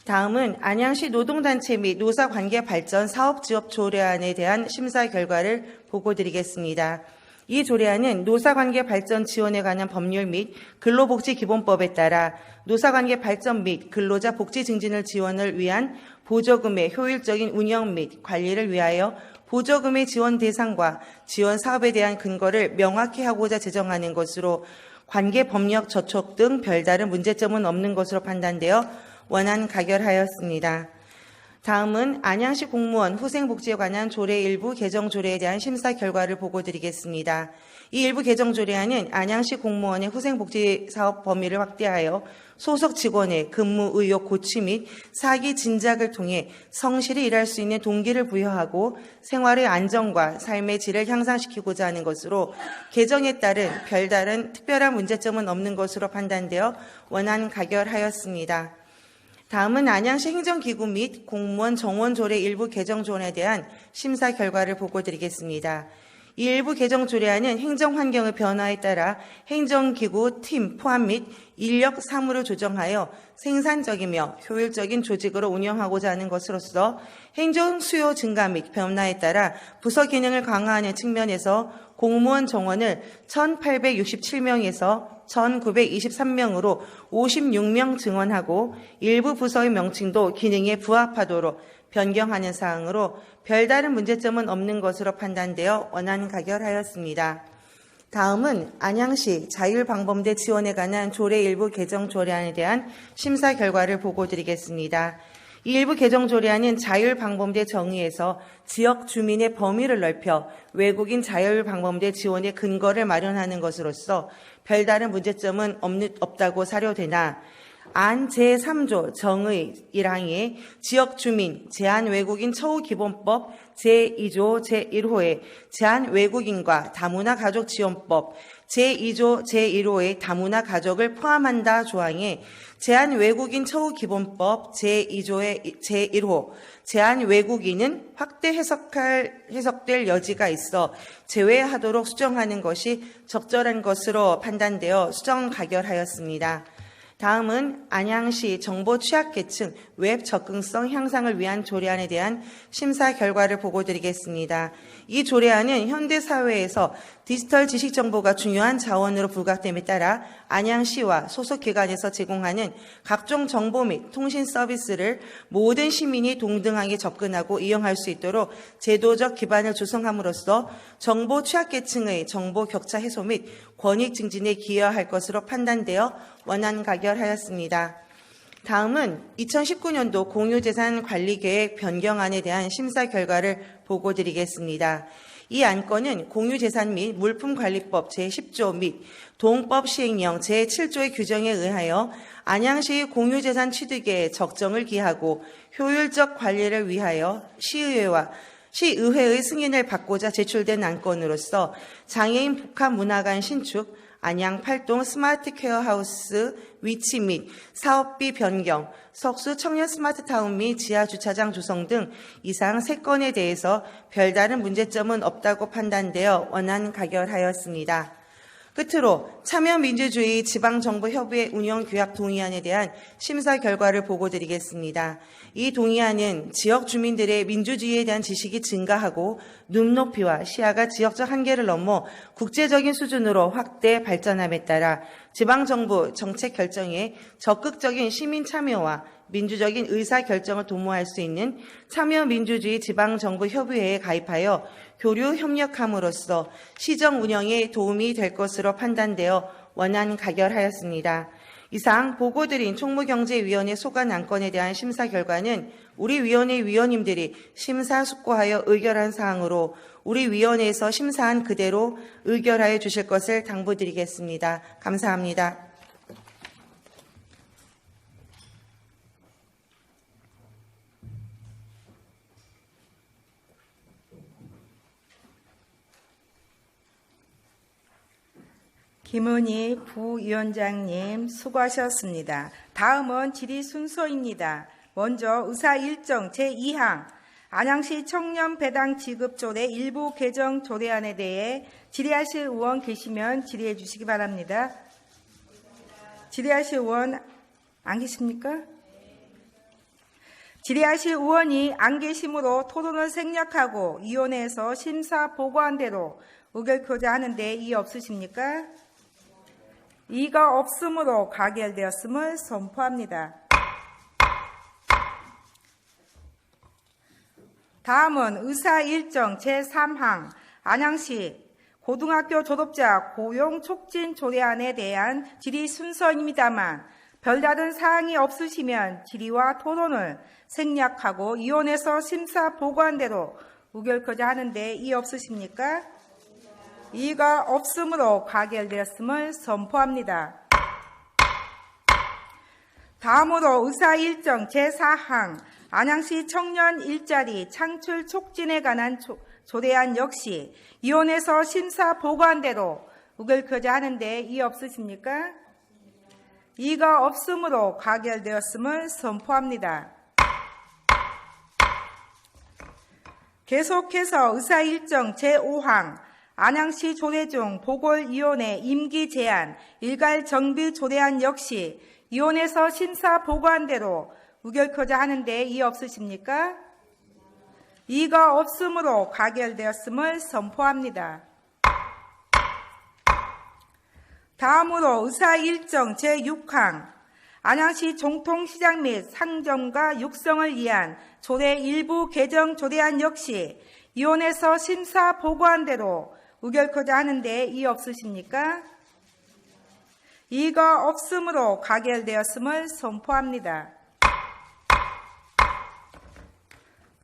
다음은 안양시 노동단체 및 노사관계 발전 사업지업 조례안에 대한 심사 결과를 보고드리겠습니다. 이 조례안은 노사관계 발전 지원에 관한 법률 및 근로복지기본법에 따라 노사관계 발전 및 근로자 복지 증진을 지원을 위한 보조금의 효율적인 운영 및 관리를 위하여 보조금의 지원 대상과 지원 사업에 대한 근거를 명확히 하고자 제정하는 것으로 관계 법령 저촉 등 별다른 문제점은 없는 것으로 판단되어 원안 가결하였습니다. 다음은 안양시 공무원 후생복지에 관한 조례 일부 개정 조례에 대한 심사 결과를 보고드리겠습니다. 이 일부 개정 조례안은 안양시 공무원의 후생복지 사업 범위를 확대하여 소속 직원의 근무 의욕 고취 및 사기 진작을 통해 성실히 일할 수 있는 동기를 부여하고 생활의 안정과 삶의 질을 향상시키고자 하는 것으로 개정에 따른 별다른 특별한 문제점은 없는 것으로 판단되어 원안 가결하였습니다. 다음은 안양시 행정기구 및 공무원 정원 조례 일부 개정 조례에 대한 심사 결과를 보고드리겠습니다. 이 일부 개정 조례안은 행정 환경의 변화에 따라 행정기구 팀 포함 및 인력 사무를 조정하여 생산적이며 효율적인 조직으로 운영하고자 하는 것으로서 행정 수요 증가 및 변화에 따라 부서 기능을 강화하는 측면에서 공무원 정원을 1,867명에서 1,923명으로 56명 증원하고 일부 부서의 명칭도 기능에 부합하도록 변경하는 사항으로 별다른 문제점은 없는 것으로 판단되어 원안 가결하였습니다. 다음은 안양시 자율방범대 지원에 관한 조례 일부 개정 조례안에 대한 심사 결과를 보고드리겠습니다. 이 일부 개정 조례안은 자율방범대 정의에서 지역 주민의 범위를 넓혀 외국인 자율방범대 지원의 근거를 마련하는 것으로서 별다른 문제점은 없다고 사료되나 안 제3조 정의 1항에 지역 주민 제한 외국인 처우 기본법 제2조 제1호에 제한 외국인과 다문화 가족 지원법 제2조 제1호의 다문화 가족을 포함한다 조항에 제한 외국인 처우 기본법 제2조의 제1호 제한 외국인은 확대 해석될 여지가 있어 제외하도록 수정하는 것이 적절한 것으로 판단되어 수정 가결하였습니다. 다음은 안양시 정보 취약계층 웹 접근성 향상을 위한 조례안에 대한 심사 결과를 보고드리겠습니다. 이 조례안은 현대사회에서 디지털 지식정보가 중요한 자원으로 부각됨에 따라 안양시와 소속기관에서 제공하는 각종 정보 및 통신 서비스를 모든 시민이 동등하게 접근하고 이용할 수 있도록 제도적 기반을 조성함으로써 정보 취약계층의 정보 격차 해소 및 권익 증진에 기여할 것으로 판단되어 원안 가결하였습니다. 다음은 2019년도 공유재산 관리계획 변경안에 대한 심사 결과를 보고드리겠습니다. 이 안건은 공유재산 및 물품관리법 제10조 및 동법 시행령 제7조의 규정에 의하여 안양시 공유재산 취득에 적정을 기하고 효율적 관리를 위하여 시의회의 승인을 받고자 제출된 안건으로서 장애인 복합문화관 신축, 안양 8동 스마트 케어하우스 위치 및 사업비 변경, 석수 청년 스마트타운 및 지하주차장 조성 등 이상 3건에 대해서 별다른 문제점은 없다고 판단되어 원안 가결하였습니다. 끝으로 참여민주주의 지방정부협의회 운영규약 동의안에 대한 심사 결과를 보고드리겠습니다. 이 동의안은 지역 주민들의 민주주의에 대한 지식이 증가하고 눈높이와 시야가 지역적 한계를 넘어 국제적인 수준으로 확대 발전함에 따라 지방정부 정책 결정에 적극적인 시민 참여와 민주적인 의사결정을 도모할 수 있는 참여민주주의 지방정부협의회에 가입하여 교류 협력함으로써 시정 운영에 도움이 될 것으로 판단되어 원안 가결하였습니다. 이상 보고드린 총무경제위원회 소관 안건에 대한 심사 결과는 우리 위원회 위원님들이 심사숙고하여 의결한 사항으로 우리 위원회에서 심사한 그대로 의결하여 주실 것을 당부드리겠습니다. 감사합니다. 김은희 부위원장님 수고하셨습니다. 다음은 질의 순서입니다. 먼저 의사 일정 제2항 안양시 청년 배당 지급 조례 일부 개정 조례안에 대해 질의하실 의원 계시면 질의해 주시기 바랍니다. 질의하실 의원 안 계십니까? 질의하실 의원이 안 계시므로 토론을 생략하고 위원회에서 심사 보고한 대로 의결표자 하는데 이의 없으십니까? 이가 없으므로 가결되었음을 선포합니다. 다음은 의사 일정 제3항 안양시 고등학교 졸업자 고용 촉진 조례안에 대한 질의 순서입니다만 별다른 사항이 없으시면 질의와 토론을 생략하고 위원회에서 심사 보고한 대로 의결표자 하는데 이의 없으십니까? 이가 없으므로 가결되었음을 선포합니다. 다음으로 의사 일정 제4항 안양시 청년 일자리 창출 촉진에 관한 조례안 역시 위원회에서 심사 보고한 대로 의결표자 하는데 이의 없으십니까? 이가 없으므로 가결되었음을 선포합니다. 계속해서 의사 일정 제5항 안양시 조례 중 보궐위원회 임기 제한 일괄 정비 조례안 역시 위원회에서 심사 보고한 대로 의결표자 하는데 이의 없으십니까? 이가 없으므로 가결되었음을 선포합니다. 다음으로 의사 일정 제6항 안양시 종통시장 및 상점가 육성을 위한 조례 일부 개정 조례안 역시 위원회에서 심사 보고한 대로 의결표자 하는데 이의 없으십니까? 이가 없으므로 가결되었음을 선포합니다.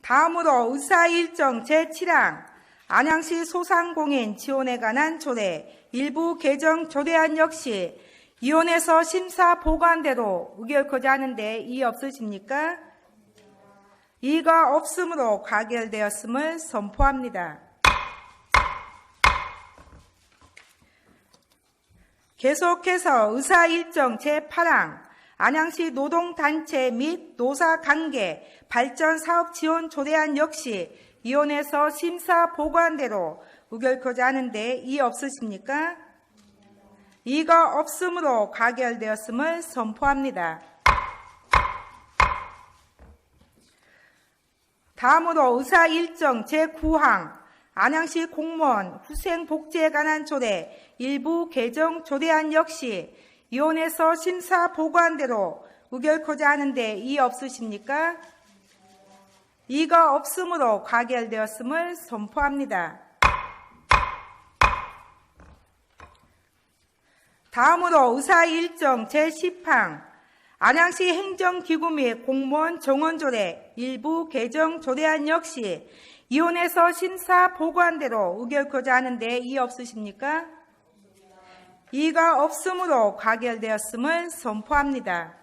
다음으로 의사 일정 제7항 안양시 소상공인 지원에 관한 조례 일부 개정 조례안 역시 위원회에서 심사 보고한 대로 의결표자 하는데 이의 없으십니까? 이가 없으므로 가결되었음을 선포합니다. 계속해서 의사 일정 제8항 안양시 노동단체 및 노사관계 발전사업 지원 조례안 역시 위원회에서 심사 보고한 대로 의결표자 하는데 이의 없으십니까? 이가 없으므로 가결되었음을 선포합니다. 다음으로 의사 일정 제9항 안양시 공무원 후생복지에 관한 조례 일부 개정 조례안 역시 위원회에서 심사 보고한 대로 의결표자 하는데 이의 없으십니까? 이가 없으므로 가결되었음을 선포합니다. 다음으로 의사 일정 제10항 안양시 행정기구 및 공무원 정원조례 일부 개정 조례안 역시 위원회에서 심사 보고한 대로 의결표자 하는데 이의 없으십니까? 이가 없으므로 가결되었음을 선포합니다.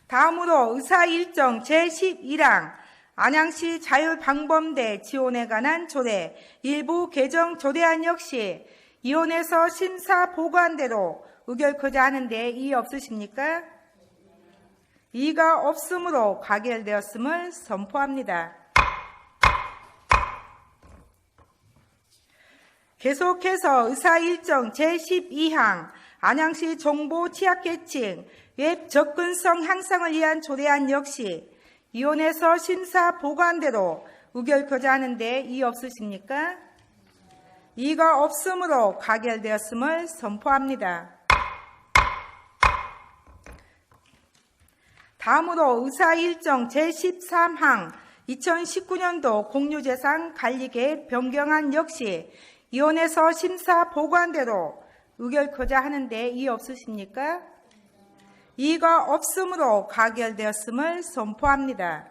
다음으로 의사 일정 제11항 안양시 자율방범대 지원에 관한 조례 일부 개정 조례안 역시 위원회에서 심사 보고한 대로 의결표자 하는데 이의 없으십니까? 이가 없으므로 가결되었음을 선포합니다. 계속해서 의사 일정 제12항 안양시 정보 취약계층 웹 접근성 향상을 위한 조례안 역시 위원회에서 심사 보관대로 의결코자 하는데 이의 없으십니까? 이의가 없으므로 가결되었음을 선포합니다. 다음으로 의사 일정 제13항 2019년도 공유재산 관리계획 변경안 역시 위원회에서 심사 보관대로 의결코자 하는데 이의 없으십니까? 이의가 없으므로 가결되었음을 선포합니다.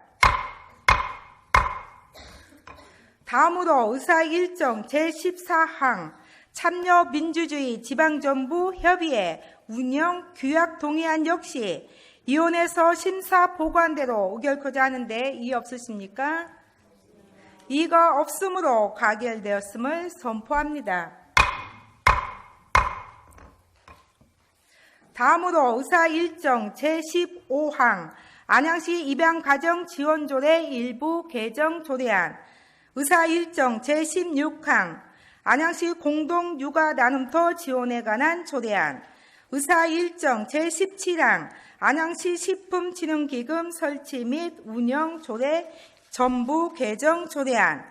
다음으로 의사 일정 제14항 참여민주주의 지방정부 협의회 운영 규약 동의안 역시 위원회에서 심사 보관대로 의결코자 하는데 이의 없으십니까? 이의가 없으므로 가결되었음을 선포합니다. 다음으로 의사 일정 제15항 안양시 입양가정지원조례 일부 개정 조례안, 의사 일정 제16항 안양시 공동육아나눔터 지원에 관한 조례안, 의사 일정 제17항 안양시 식품진흥기금 설치 및 운영 조례 전부 개정 조례안,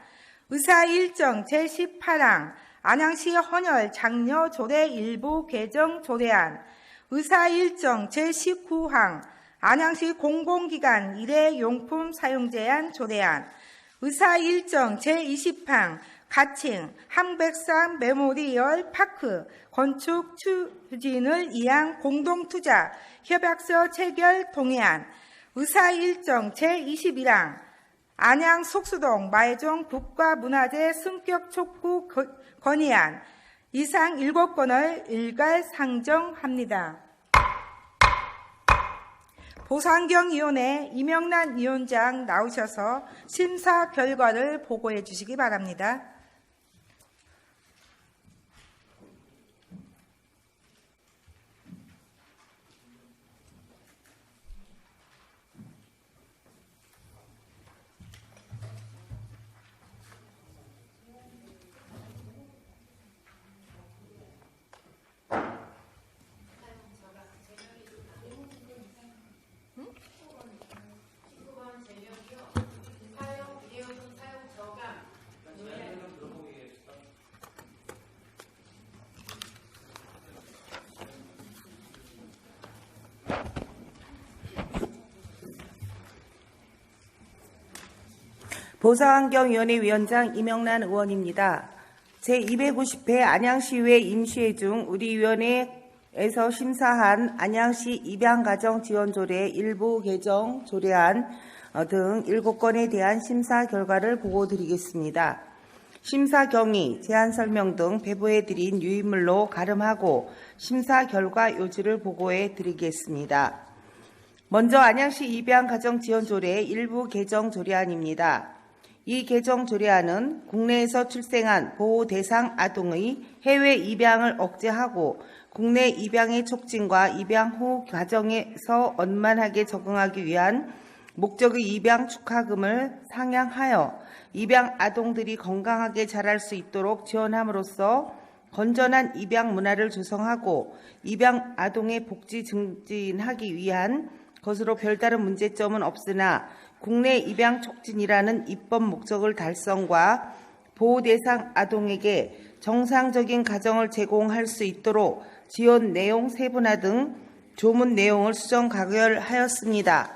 의사 일정 제18항 안양시 헌혈 장려 조례 일부 개정 조례안, 의사 일정 제19항 안양시 공공기관 일회용품 사용 제한 조례안, 의사 일정 제20항 가칭 항백산 메모리얼 파크 건축 추진을 위한 공동투자 협약서 체결 동의안, 의사 일정 제21항 안양 속수동 마회종 국가문화재 승격 촉구 건의안 이상 7건을 일괄 상정합니다. 보상경위원회 이명란 위원장 나오셔서 심사 결과를 보고해 주시기 바랍니다. 보상환경위원회 위원장 이명란 의원입니다. 제250회 안양시의회 임시회 중 우리 위원회에서 심사한 안양시 입양가정지원조례 일부 개정 조례안 등 7건에 대한 심사 결과를 보고드리겠습니다. 심사 경위, 제안 설명 등 배부해드린 유인물로 가름하고 심사 결과 요지를 보고해드리겠습니다. 먼저 안양시 입양가정지원조례 일부 개정 조례안입니다. 이 개정 조례안은 국내에서 출생한 보호 대상 아동의 해외 입양을 억제하고 국내 입양의 촉진과 입양 후 가정에서 원만하게 적응하기 위한 목적의 입양 축하금을 상향하여 입양 아동들이 건강하게 자랄 수 있도록 지원함으로써 건전한 입양 문화를 조성하고 입양 아동의 복지 증진하기 위한 것으로 별다른 문제점은 없으나 국내 입양 촉진이라는 입법 목적을 달성과 보호 대상 아동에게 정상적인 가정을 제공할 수 있도록 지원 내용 세분화 등 조문 내용을 수정 가결하였습니다.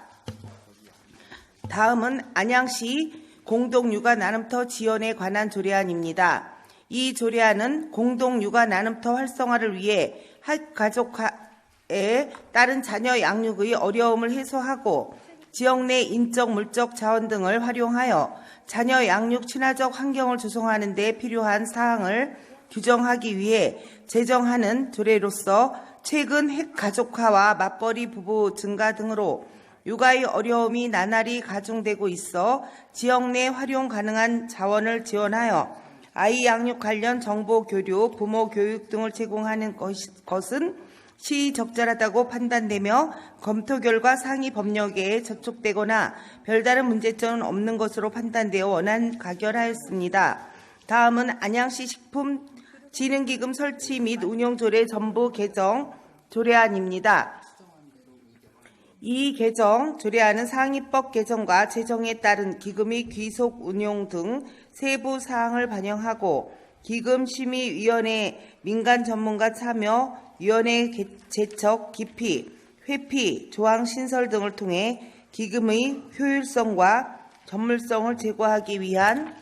다음은 안양시 공동육아 나눔터 지원에 관한 조례안입니다. 이 조례안은 공동육아 나눔터 활성화를 위해 가족화에 따른 자녀 양육의 어려움을 해소하고 지역 내 인적, 물적 자원 등을 활용하여 자녀 양육 친화적 환경을 조성하는 데 필요한 사항을 규정하기 위해 제정하는 조례로서 최근 핵가족화와 맞벌이 부부 증가 등으로 육아의 어려움이 나날이 가중되고 있어 지역 내 활용 가능한 자원을 지원하여 아이 양육 관련 정보 교류, 부모 교육 등을 제공하는 것은 시적절하다고 판단되며 검토 결과 상위 법령에 접촉되거나 별다른 문제점은 없는 것으로 판단되어 원안 가결하였습니다. 다음은 안양시 식품 진흥기금 설치 및 운용조례 전부 개정 조례안입니다. 이 개정 조례안은 상위법 개정과 제정에 따른 기금의 귀속 운용 등 세부 사항을 반영하고 기금심의위원회 민간 전문가 참여, 위원회 제척, 기피, 회피, 조항 신설 등을 통해 기금의 효율성과 전문성을 제고하기 위한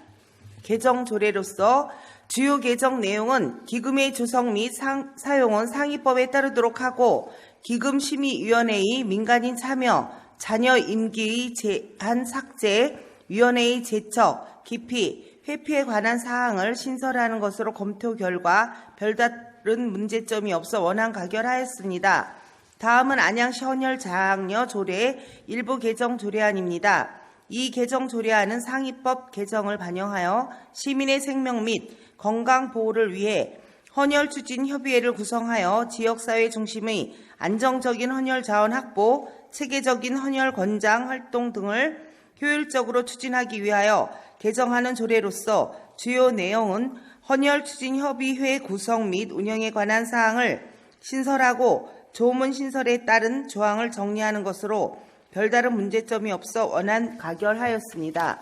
개정 조례로서 주요 개정 내용은 기금의 조성 및 사용은 상위법에 따르도록 하고 기금심의위원회의 민간인 참여, 자녀 임기의 제한 삭제, 위원회의 제척, 기피, 회피에 관한 사항을 신설하는 것으로 검토 결과 별다른 문제점이 없어 원안 가결하였습니다. 다음은 안양시 헌혈 장려 조례 일부 개정 조례안입니다. 이 개정 조례안은 상위법 개정을 반영하여 시민의 생명 및 건강 보호를 위해 헌혈 추진 협의회를 구성하여 지역사회 중심의 안정적인 헌혈 자원 확보, 체계적인 헌혈 권장 활동 등을 효율적으로 추진하기 위하여 개정하는 조례로서 주요 내용은 헌혈 추진 협의회 구성 및 운영에 관한 사항을 신설하고 조문 신설에 따른 조항을 정리하는 것으로 별다른 문제점이 없어 원안 가결하였습니다.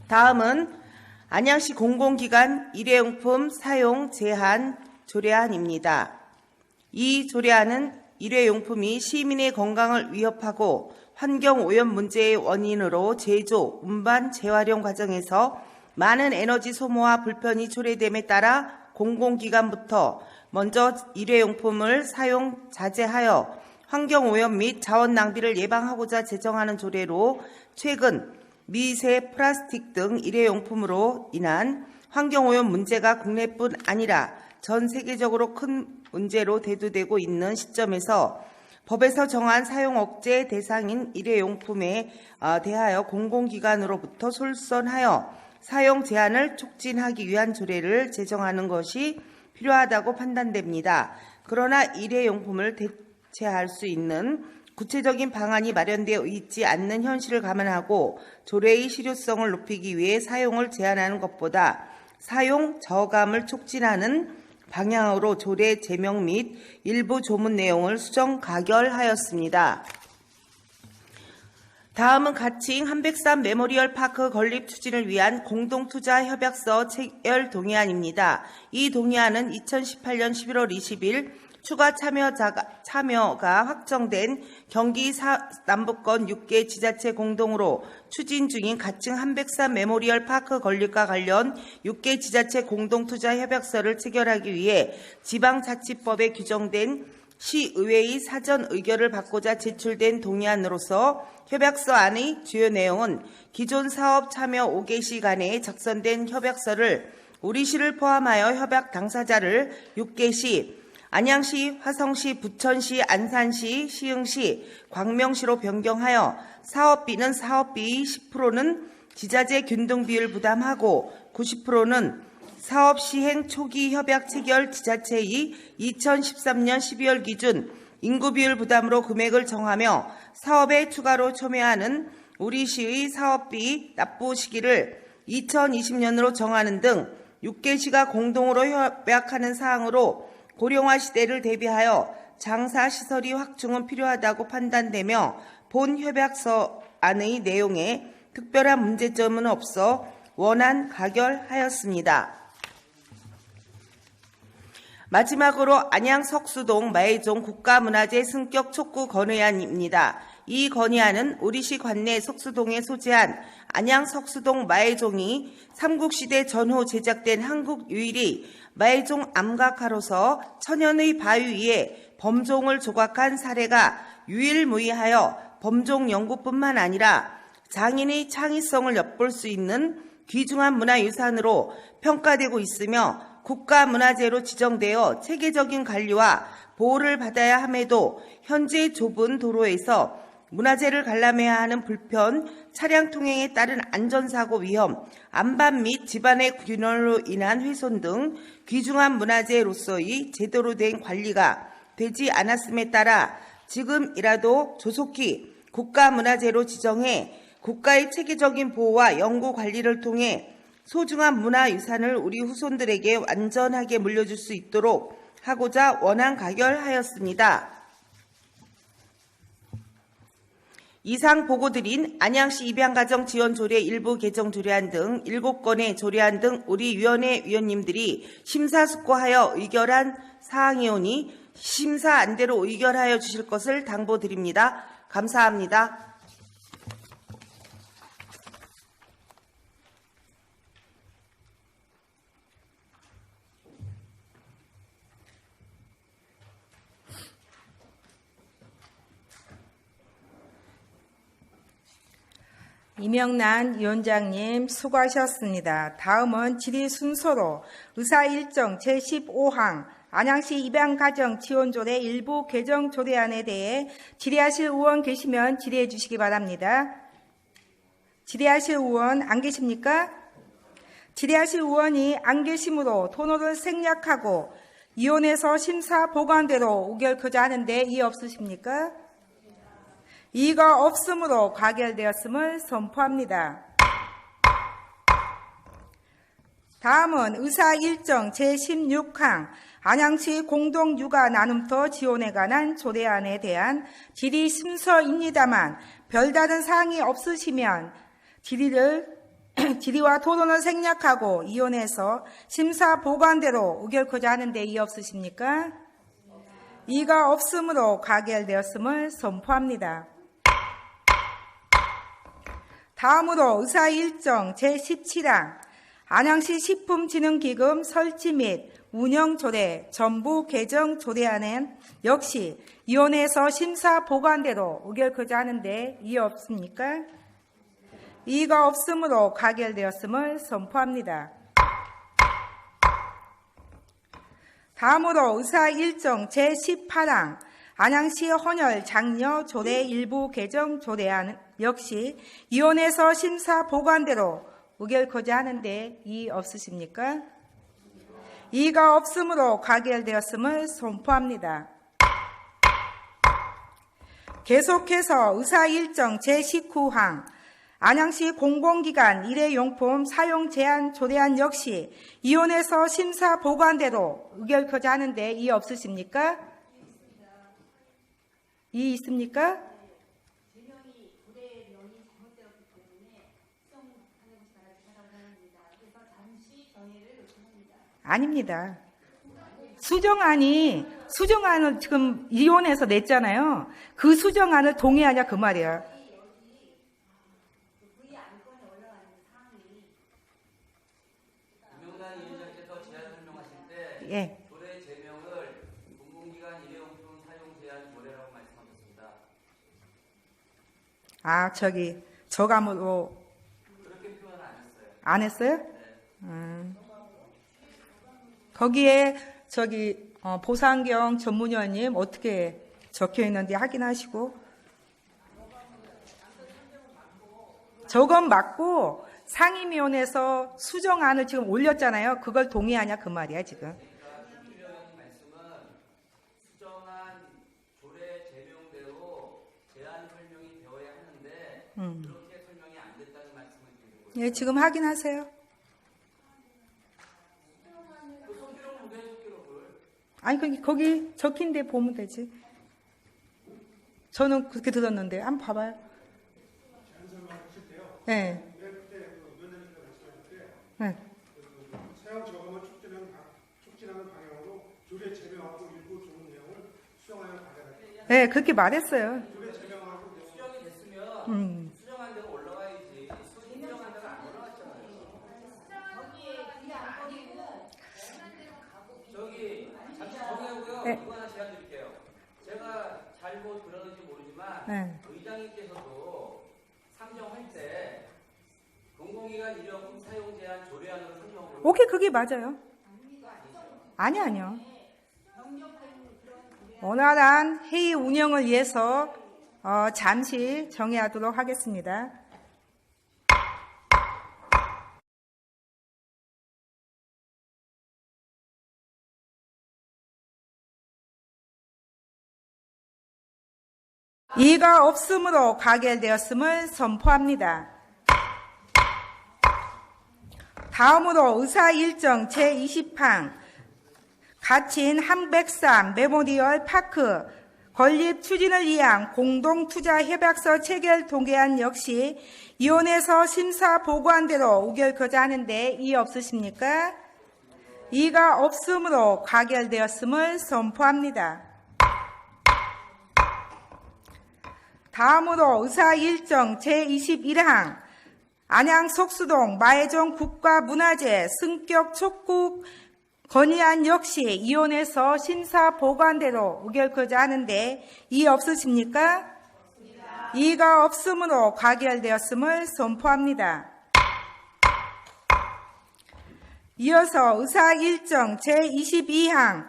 다음은 안양시 공공기관 일회용품 사용 제한 조례안입니다. 이 조례안은 일회용품이 시민의 건강을 위협하고 환경오염 문제의 원인으로 제조, 운반, 재활용 과정에서 많은 에너지 소모와 불편이 초래됨에 따라 공공기관부터 먼저 일회용품을 사용 자제하여 환경오염 및 자원 낭비를 예방하고자 제정하는 조례로 최근 미세 플라스틱 등 일회용품으로 인한 환경오염 문제가 국내뿐 아니라 전 세계적으로 큰 문제로 대두되고 있는 시점에서 법에서 정한 사용 억제 대상인 일회용품에 대하여 공공기관으로부터 솔선하여 사용 제한을 촉진하기 위한 조례를 제정하는 것이 필요하다고 판단됩니다. 그러나 일회용품을 대체할 수 있는 구체적인 방안이 마련되어 있지 않는 현실을 감안하고 조례의 실효성을 높이기 위해 사용을 제한하는 것보다 사용 저감을 촉진하는 방향으로 조례 제명 및 일부 조문 내용을 수정 가결하였습니다. 다음은 가칭 한백산 메모리얼 파크 건립 추진을 위한 공동투자 협약서 체결 동의안입니다. 이 동의안은 2018년 11월 20일 추가 참여가 확정된 경기 남부권 6개 지자체 공동으로 추진 중인 가칭 한백산 메모리얼 파크 건립과 관련 6개 지자체 공동투자 협약서를 체결하기 위해 지방자치법에 규정된 시의회의 사전 의결을 받고자 제출된 동의안으로서 협약서 안의 주요 내용은 기존 사업 참여 5개시 간에 작성된 협약서를 우리시를 포함하여 협약 당사자를 6개시, 안양시, 화성시, 부천시, 안산시, 시흥시, 광명시로 변경하여 사업비는 사업비의 10%는 지자재 균등 비율 부담하고 90%는 사업 시행 초기 협약 체결 지자체의 2013년 12월 기준 인구 비율 부담으로 금액을 정하며 사업에 추가로 참여하는 우리시의 사업비 납부 시기를 2020년으로 정하는 등 6개시가 공동으로 협약하는 사항으로 고령화 시대를 대비하여 장사 시설이 확충은 필요하다고 판단되며 본 협약서 안의 내용에 특별한 문제점은 없어 원안 가결하였습니다. 마지막으로 안양 석수동 마해종 국가문화재 승격 촉구 건의안입니다. 이 건의안은 우리시 관내 석수동에 소재한 안양 석수동 마해종이 삼국시대 전후 제작된 한국 유일의 마해종 암각화로서 천연의 바위 위에 범종을 조각한 사례가 유일무이하여 범종 연구뿐만 아니라 장인의 창의성을 엿볼 수 있는 귀중한 문화유산으로 평가되고 있으며 국가문화재로 지정되어 체계적인 관리와 보호를 받아야 함에도 현재 좁은 도로에서 문화재를 관람해야 하는 불편, 차량 통행에 따른 안전사고 위험, 안반 및 집안의 균열로 인한 훼손 등 귀중한 문화재로서의 제대로 된 관리가 되지 않았음에 따라 지금이라도 조속히 국가문화재로 지정해 국가의 체계적인 보호와 연구 관리를 통해 소중한 문화유산을 우리 후손들에게 완전하게 물려줄 수 있도록 하고자 원안 가결하였습니다. 이상 보고드린 안양시 입양가정 지원조례 일부 개정 조례안 등 7건의 조례안 등 우리 위원회 위원님들이 심사숙고하여 의결한 사항이오니 심사 안대로 의결하여 주실 것을 당부드립니다. 감사합니다. 이명란 위원장님 수고하셨습니다. 다음은 질의 순서로 의사일정 제15항 안양시 입양가정 지원조례 일부 개정 조례안에 대해 질의하실 의원 계시면 질의해 주시기 바랍니다. 질의하실 의원 안 계십니까? 질의하실 의원이 안 계시므로 토론을 생략하고 위원회에서 심사 보관대로 의결코자 하는데 이의 없으십니까? 이의가 없으므로 가결되었음을 선포합니다. 다음은 의사일정 제16항 안양시 공동육아 나눔터 지원에 관한 조례안에 대한 질의 순서입니다만 별다른 사항이 없으시면 질의와 토론을 생략하고 위원회에서 심사 보관대로 의결코자 하는데 이의 없으십니까? 이의가 없으므로 가결되었음을 선포합니다. 다음으로 의사일정 제17항 안양시 식품진흥기금 설치 및 운영조례 전부 개정 조례안은 역시 위원회에서 심사 보관대로 의결코자 하는데 이의 없습니까? 이의가 없으므로 가결되었음을 선포합니다. 다음으로 의사일정 제18항 안양시 헌혈 장려 조례 일부 개정 조례안 역시 위원회에서 심사 보관대로 의결코자 하는데 이의 없으십니까? 이의가 없으므로 가결되었음을 선포합니다. 계속해서 의사일정 제19항 안양시 공공기관 일회용품 사용 제한 조례안 역시 위원회에서 심사 보관대로 의결코자 하는데 이의 없으십니까? 이의 있습니까? 아닙니다. 수정안을 지금 위원회에서 냈잖아요. 그 수정안을 동의하냐 그 말이야. 이명란 위원장께서 제안 설명하실 때 예. 조례 제명을 공공기관 일회용품 사용 제한 조례라고 말씀하셨습니다. 저감으로 그렇게 표현 안 했어요. 안 했어요? 네. 거기에 보상경 전문위원님 어떻게 적혀 있는지 확인하시고 저건 맞고 상임위원회에서 수정안을 지금 올렸잖아요. 그걸 동의하냐 그 말이야 지금. 위원님 말씀은 수정안 조례 제명대로 제안 설명이 되어야 하는데 그렇게 설명이 안 됐다는 말씀을 드리는 거예요. 예, 지금 확인하세요. 아니 거기 적힌 데 보면 되지. 저는 그렇게 들었는데 한번 봐봐요. 네. 네. 사용 저감을 촉진하는 방향으로 조례 제명하고 일부 좋은 내용을 수정하여 가져가겠습니다. 네, 그렇게 말했어요. 조례 제명하고 수정이 됐으면 수정한 대로 올라가야지. 수정한 대로 안 올라갔잖아요. 잠시 정리하고요. 네. 이거 하나 제안 드릴게요. 제가 잘못 들었는지 모르지만 네. 의장님께서도 상정할 때 공공기관 일회용품 사용 제한 조례안으로 상정하고 오케이, 그게 맞아요. 아니요. 원활한 회의 운영을 위해서 잠시 정의하도록 하겠습니다. 이의가 없으므로 가결되었음을 선포합니다. 다음으로 의사 일정 제20항 가친 한백산 메모리얼 파크 건립 추진을 위한 공동투자협약서 체결 동의안 역시 위원회에서 심사 보고한 대로 의결코자 하는데 이의 없으십니까? 이의가 없으므로 가결되었음을 선포합니다. 다음으로 의사 일정 제21항 안양 속수동 마해종 국가문화재 승격 촉구 건의안 역시 위원회에서 심사 보고한 대로 의결코자 하는데 이의 없으십니까? 이의가 없으므로 가결되었음을 선포합니다. 이어서 의사 일정 제22항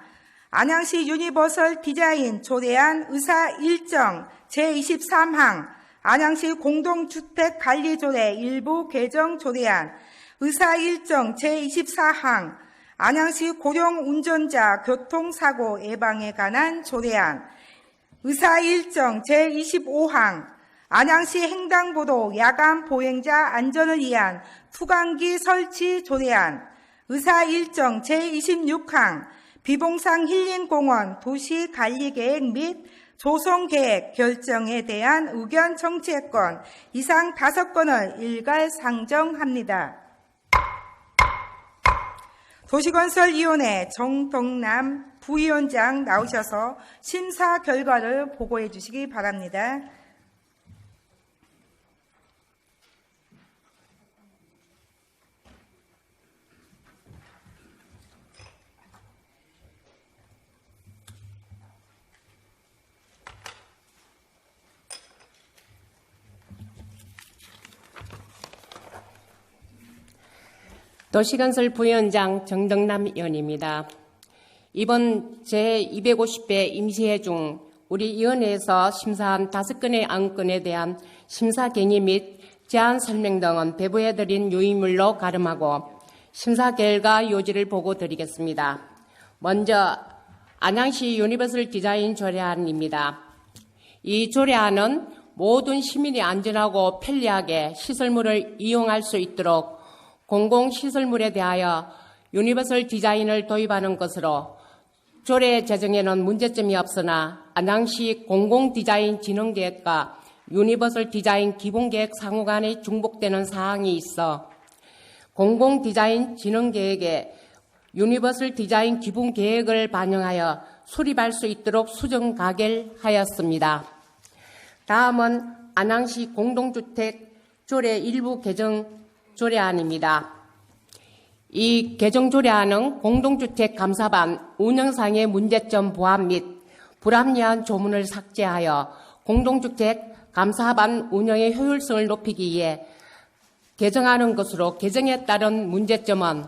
안양시 유니버설 디자인 조례안 의사 일정 제23항 안양시 공동주택관리조례 일부 개정 조례안 의사 일정 제24항 안양시 고령운전자 교통사고 예방에 관한 조례안 의사 일정 제25항 안양시 횡단보도 야간 보행자 안전을 위한 투광기 설치 조례안 의사 일정 제26항 비봉산 힐링공원 도시관리계획 및 조성계획 결정에 대한 의견 정치권 이상 5건을 일괄 상정합니다. 도시건설위원회 정동남 부위원장 나오셔서 심사 결과를 보고해 주시기 바랍니다. 도시건설 부위원장 정덕남 의원입니다. 이번 제250회 임시회 중 우리 위원회에서 심사한 5건의 안건에 대한 심사 경위 및 제안 설명 등은 배부해드린 유의물로 가름하고 심사 결과 요지를 보고 드리겠습니다. 먼저 안양시 유니버설 디자인 조례안입니다. 이 조례안은 모든 시민이 안전하고 편리하게 시설물을 이용할 수 있도록 공공시설물에 대하여 유니버설 디자인을 도입하는 것으로 조례 제정에는 문제점이 없으나 안양시 공공디자인진흥계획과 유니버설 디자인 기본계획 상호 간에 중복되는 사항이 있어 공공디자인진흥계획에 유니버설 디자인 기본계획을 반영하여 수립할 수 있도록 수정 가결하였습니다. 다음은 안양시 공동주택 조례 일부 개정 조례안입니다. 이 개정 조례안은 공동주택 감사반 운영상의 문제점 보완 및 불합리한 조문을 삭제하여 공동주택 감사반 운영의 효율성을 높이기 위해 개정하는 것으로 개정에 따른 문제점은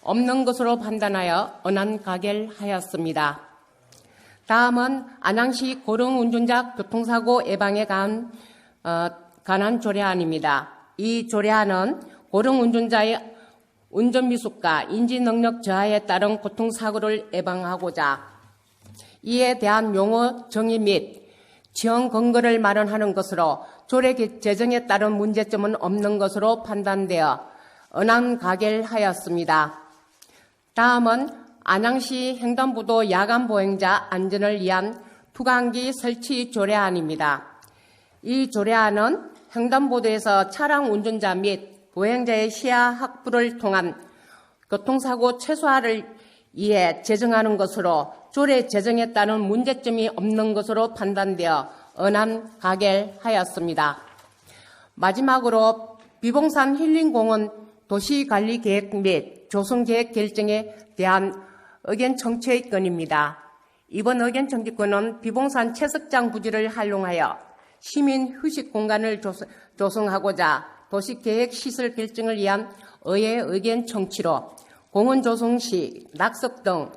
없는 것으로 판단하여 언안 가결하였습니다. 다음은 안양시 고령운전자 교통사고 예방에 관한 조례안입니다. 이 조례안은 고령운전자의 운전미숙과 인지능력 저하에 따른 교통사고를 예방하고자 이에 대한 용어 정의 및 지원 근거를 마련하는 것으로 조례 제정에 따른 문제점은 없는 것으로 판단되어 언안 가결하였습니다. 다음은 안양시 횡단보도 야간 보행자 안전을 위한 투광기 설치 조례안입니다. 이 조례안은 횡단보도에서 차량 운전자 및 보행자의 시야 확보를 통한 교통사고 최소화를 위해 제정하는 것으로 조례 제정에 따른 문제점이 없는 것으로 판단되어 언안 가결하였습니다. 마지막으로 비봉산 힐링공원 도시관리계획 및 조성계획 결정에 대한 의견 청취의 건입니다. 이번 의견 청취권은 비봉산 채석장 부지를 활용하여 시민 휴식 공간을 조성하고자 도시계획 시설 결정을 위한 의회 의견 청취로 공원 조성 시 낙석 등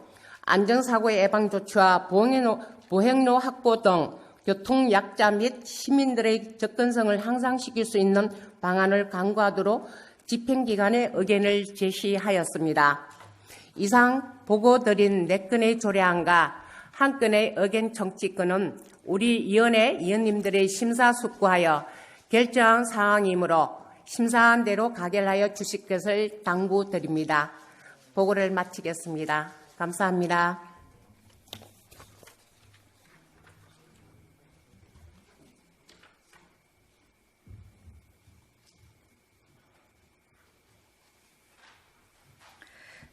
안전사고 예방 조치와 보행로 확보 등 교통약자 및 시민들의 접근성을 향상시킬 수 있는 방안을 강구하도록 집행기관에 의견을 제시하였습니다. 이상 보고드린 4건의 조례안과 1건의 의견 청취권은 우리 위원회 위원님들의 심사숙고하여 결정한 사항이므로 심사한 대로 가결하여 주실 것을 당부드립니다. 보고를 마치겠습니다. 감사합니다.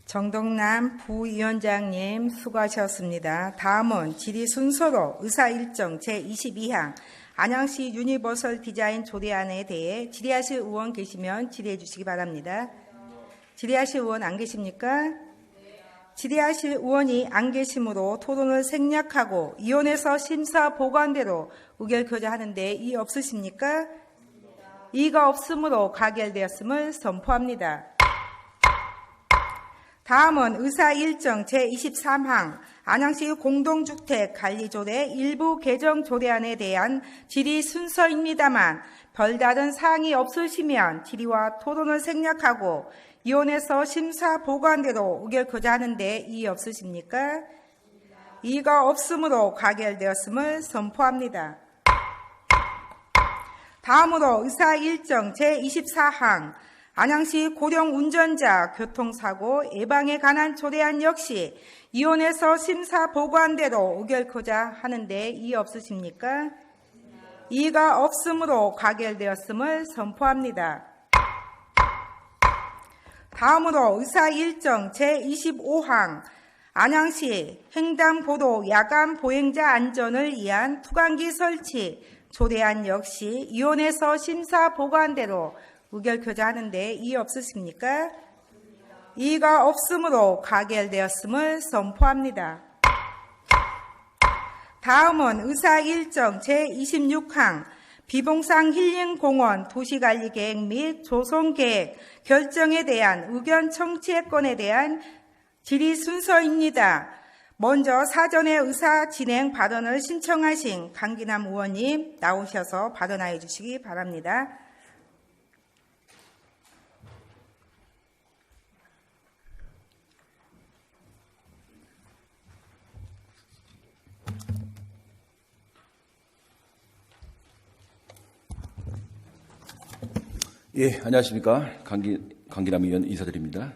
정동남 부위원장님 수고하셨습니다. 다음은 질의 순서로 의사 일정 제22항 안양시 유니버설 디자인 조례안에 대해 질의하실 의원 계시면 질의해 주시기 바랍니다. 질의하실 의원 안 계십니까? 질의하실 의원이 안 계시므로 토론을 생략하고 위원회에서 심사 보관대로 의결 표자하는데 이의 없으십니까? 이의가 없으므로 가결되었음을 선포합니다. 다음은 의사 일정 제23항 안양시 공동주택 관리조례 일부 개정 조례안에 대한 질의 순서입니다만 별다른 사항이 없으시면 질의와 토론을 생략하고 위원회에서 심사 보관대로 의결 표자하는데 이의 없으십니까? 이의가 없으므로 가결되었음을 선포합니다. 다음으로 의사 일정 제24항 안양시 고령 운전자 교통사고 예방에 관한 조례안 역시 위원회에서 심사 보관대로 의결 표자하는데 이의 없으십니까? 이의가 없으므로 가결되었음을 선포합니다. 다음으로 의사 일정 제25항 안양시 횡단보도 야간 보행자 안전을 위한 투광기 설치 조례안 역시 위원회에서 심사 보관대로 의결 표자하는데 이의 없으십니까? 이의가 없으므로 가결되었음을 선포합니다. 다음은 의사 일정 제26항 비봉산 힐링공원 도시관리계획 및 조성계획 결정에 대한 의견 청취권에 대한 질의 순서입니다. 먼저 사전에 의사 진행 발언을 신청하신 강기남 의원님 나오셔서 발언하여 주시기 바랍니다. 예, 안녕하십니까. 강기남 의원 인사드립니다.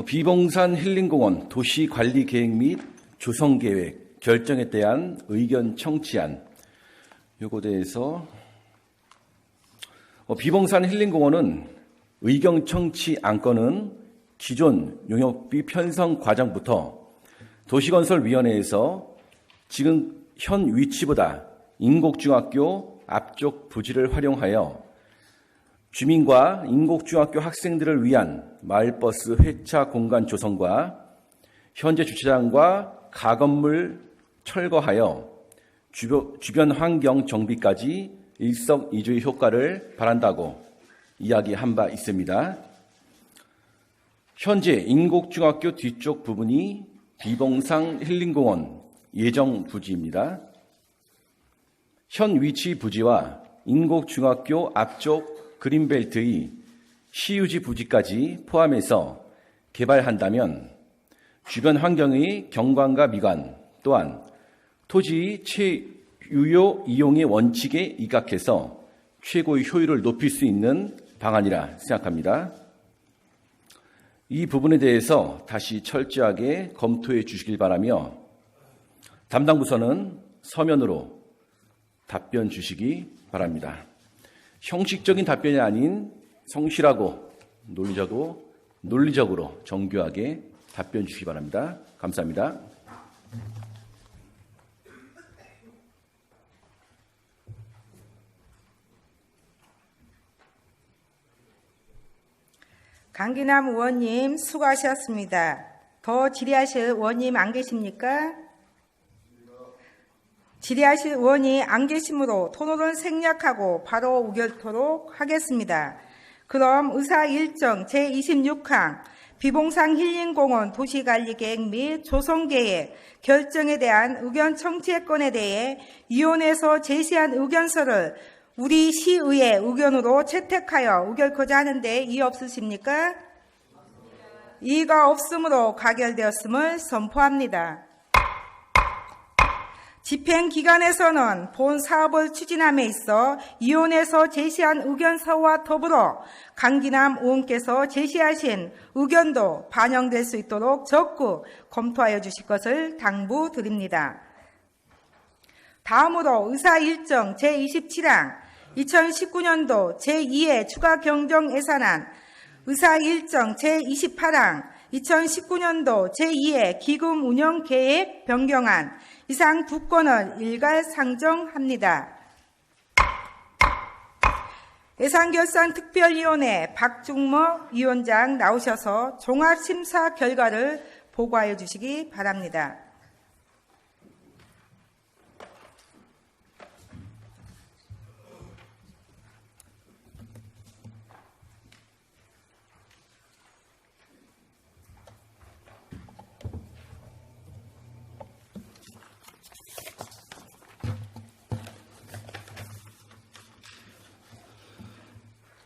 비봉산 힐링공원 도시관리계획 및 조성계획 결정에 대한 의견 청취안, 요거에 대해서 비봉산 힐링공원은 의견 청취 안건은 기존 용역비 편성 과정부터 도시건설위원회에서 지금 현 위치보다 인곡중학교 앞쪽 부지를 활용하여 주민과 인곡중학교 학생들을 위한 마을버스 회차 공간 조성과 현재 주차장과 가건물 철거하여 주변 환경 정비까지 일석이조의 효과를 바란다고 이야기한 바 있습니다. 현재 인곡중학교 뒤쪽 부분이 비봉산 힐링공원 예정 부지입니다. 현 위치 부지와 인곡중학교 앞쪽 그린벨트의 시유지 부지까지 포함해서 개발한다면 주변 환경의 경관과 미관 또한 토지의 최유효 이용의 원칙에 입각해서 최고의 효율을 높일 수 있는 방안이라 생각합니다. 이 부분에 대해서 다시 철저하게 검토해 주시길 바라며 담당 부서는 서면으로 답변 주시기 바랍니다. 형식적인 답변이 아닌 성실하고 논리적으로 정교하게 답변 주시기 바랍니다. 감사합니다. 강기남 의원님 수고하셨습니다. 더 질의하실 의원님 안 계십니까? 질의하실 의원이 안 계시므로 토론을 생략하고 바로 의결토록 하겠습니다. 그럼 의사 일정 제26항 비봉산 힐링공원 도시관리계획 및 조성계획 결정에 대한 의견 청취권에 대해 위원회에서 제시한 의견서를 우리 시의회 의견으로 채택하여 의결코자 하는데 이의 없으십니까? 이의가 없으므로 가결되었음을 선포합니다. 집행기관에서는 본 사업을 추진함에 있어 위원회에서 제시한 의견서와 더불어 강기남 의원께서 제시하신 의견도 반영될 수 있도록 적극 검토하여 주실 것을 당부드립니다. 다음으로 의사 일정 제27항 2019년도 제2회 추가 경정 예산안, 의사 일정 제28항 2019년도 제2회 기금 운영 계획 변경안, 이상 두 건을 일괄 상정합니다. 예산결산특별위원회 박중모 위원장 나오셔서 종합심사 결과를 보고하여 주시기 바랍니다.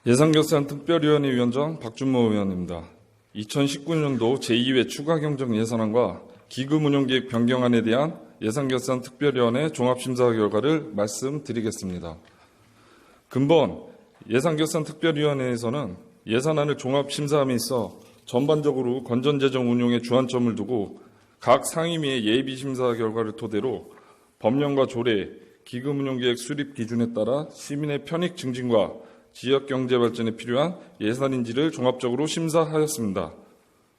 예산결산특별위원회 위원장 박준모 의원입니다. 2019년도 제2회 추가경정 예산안과 기금운용계획 변경안에 대한 예산결산특별위원회 종합심사 결과를 말씀드리겠습니다. 근본 예산결산특별위원회에서는 예산안을 종합심사함에 있어 전반적으로 건전재정 운용에 주안점을 두고 각 상임위의 예비심사 결과를 토대로 법령과 조례, 기금운용계획 수립 기준에 따라 시민의 편익 증진과 지역경제 발전에 필요한 예산인지를 종합적으로 심사하였습니다.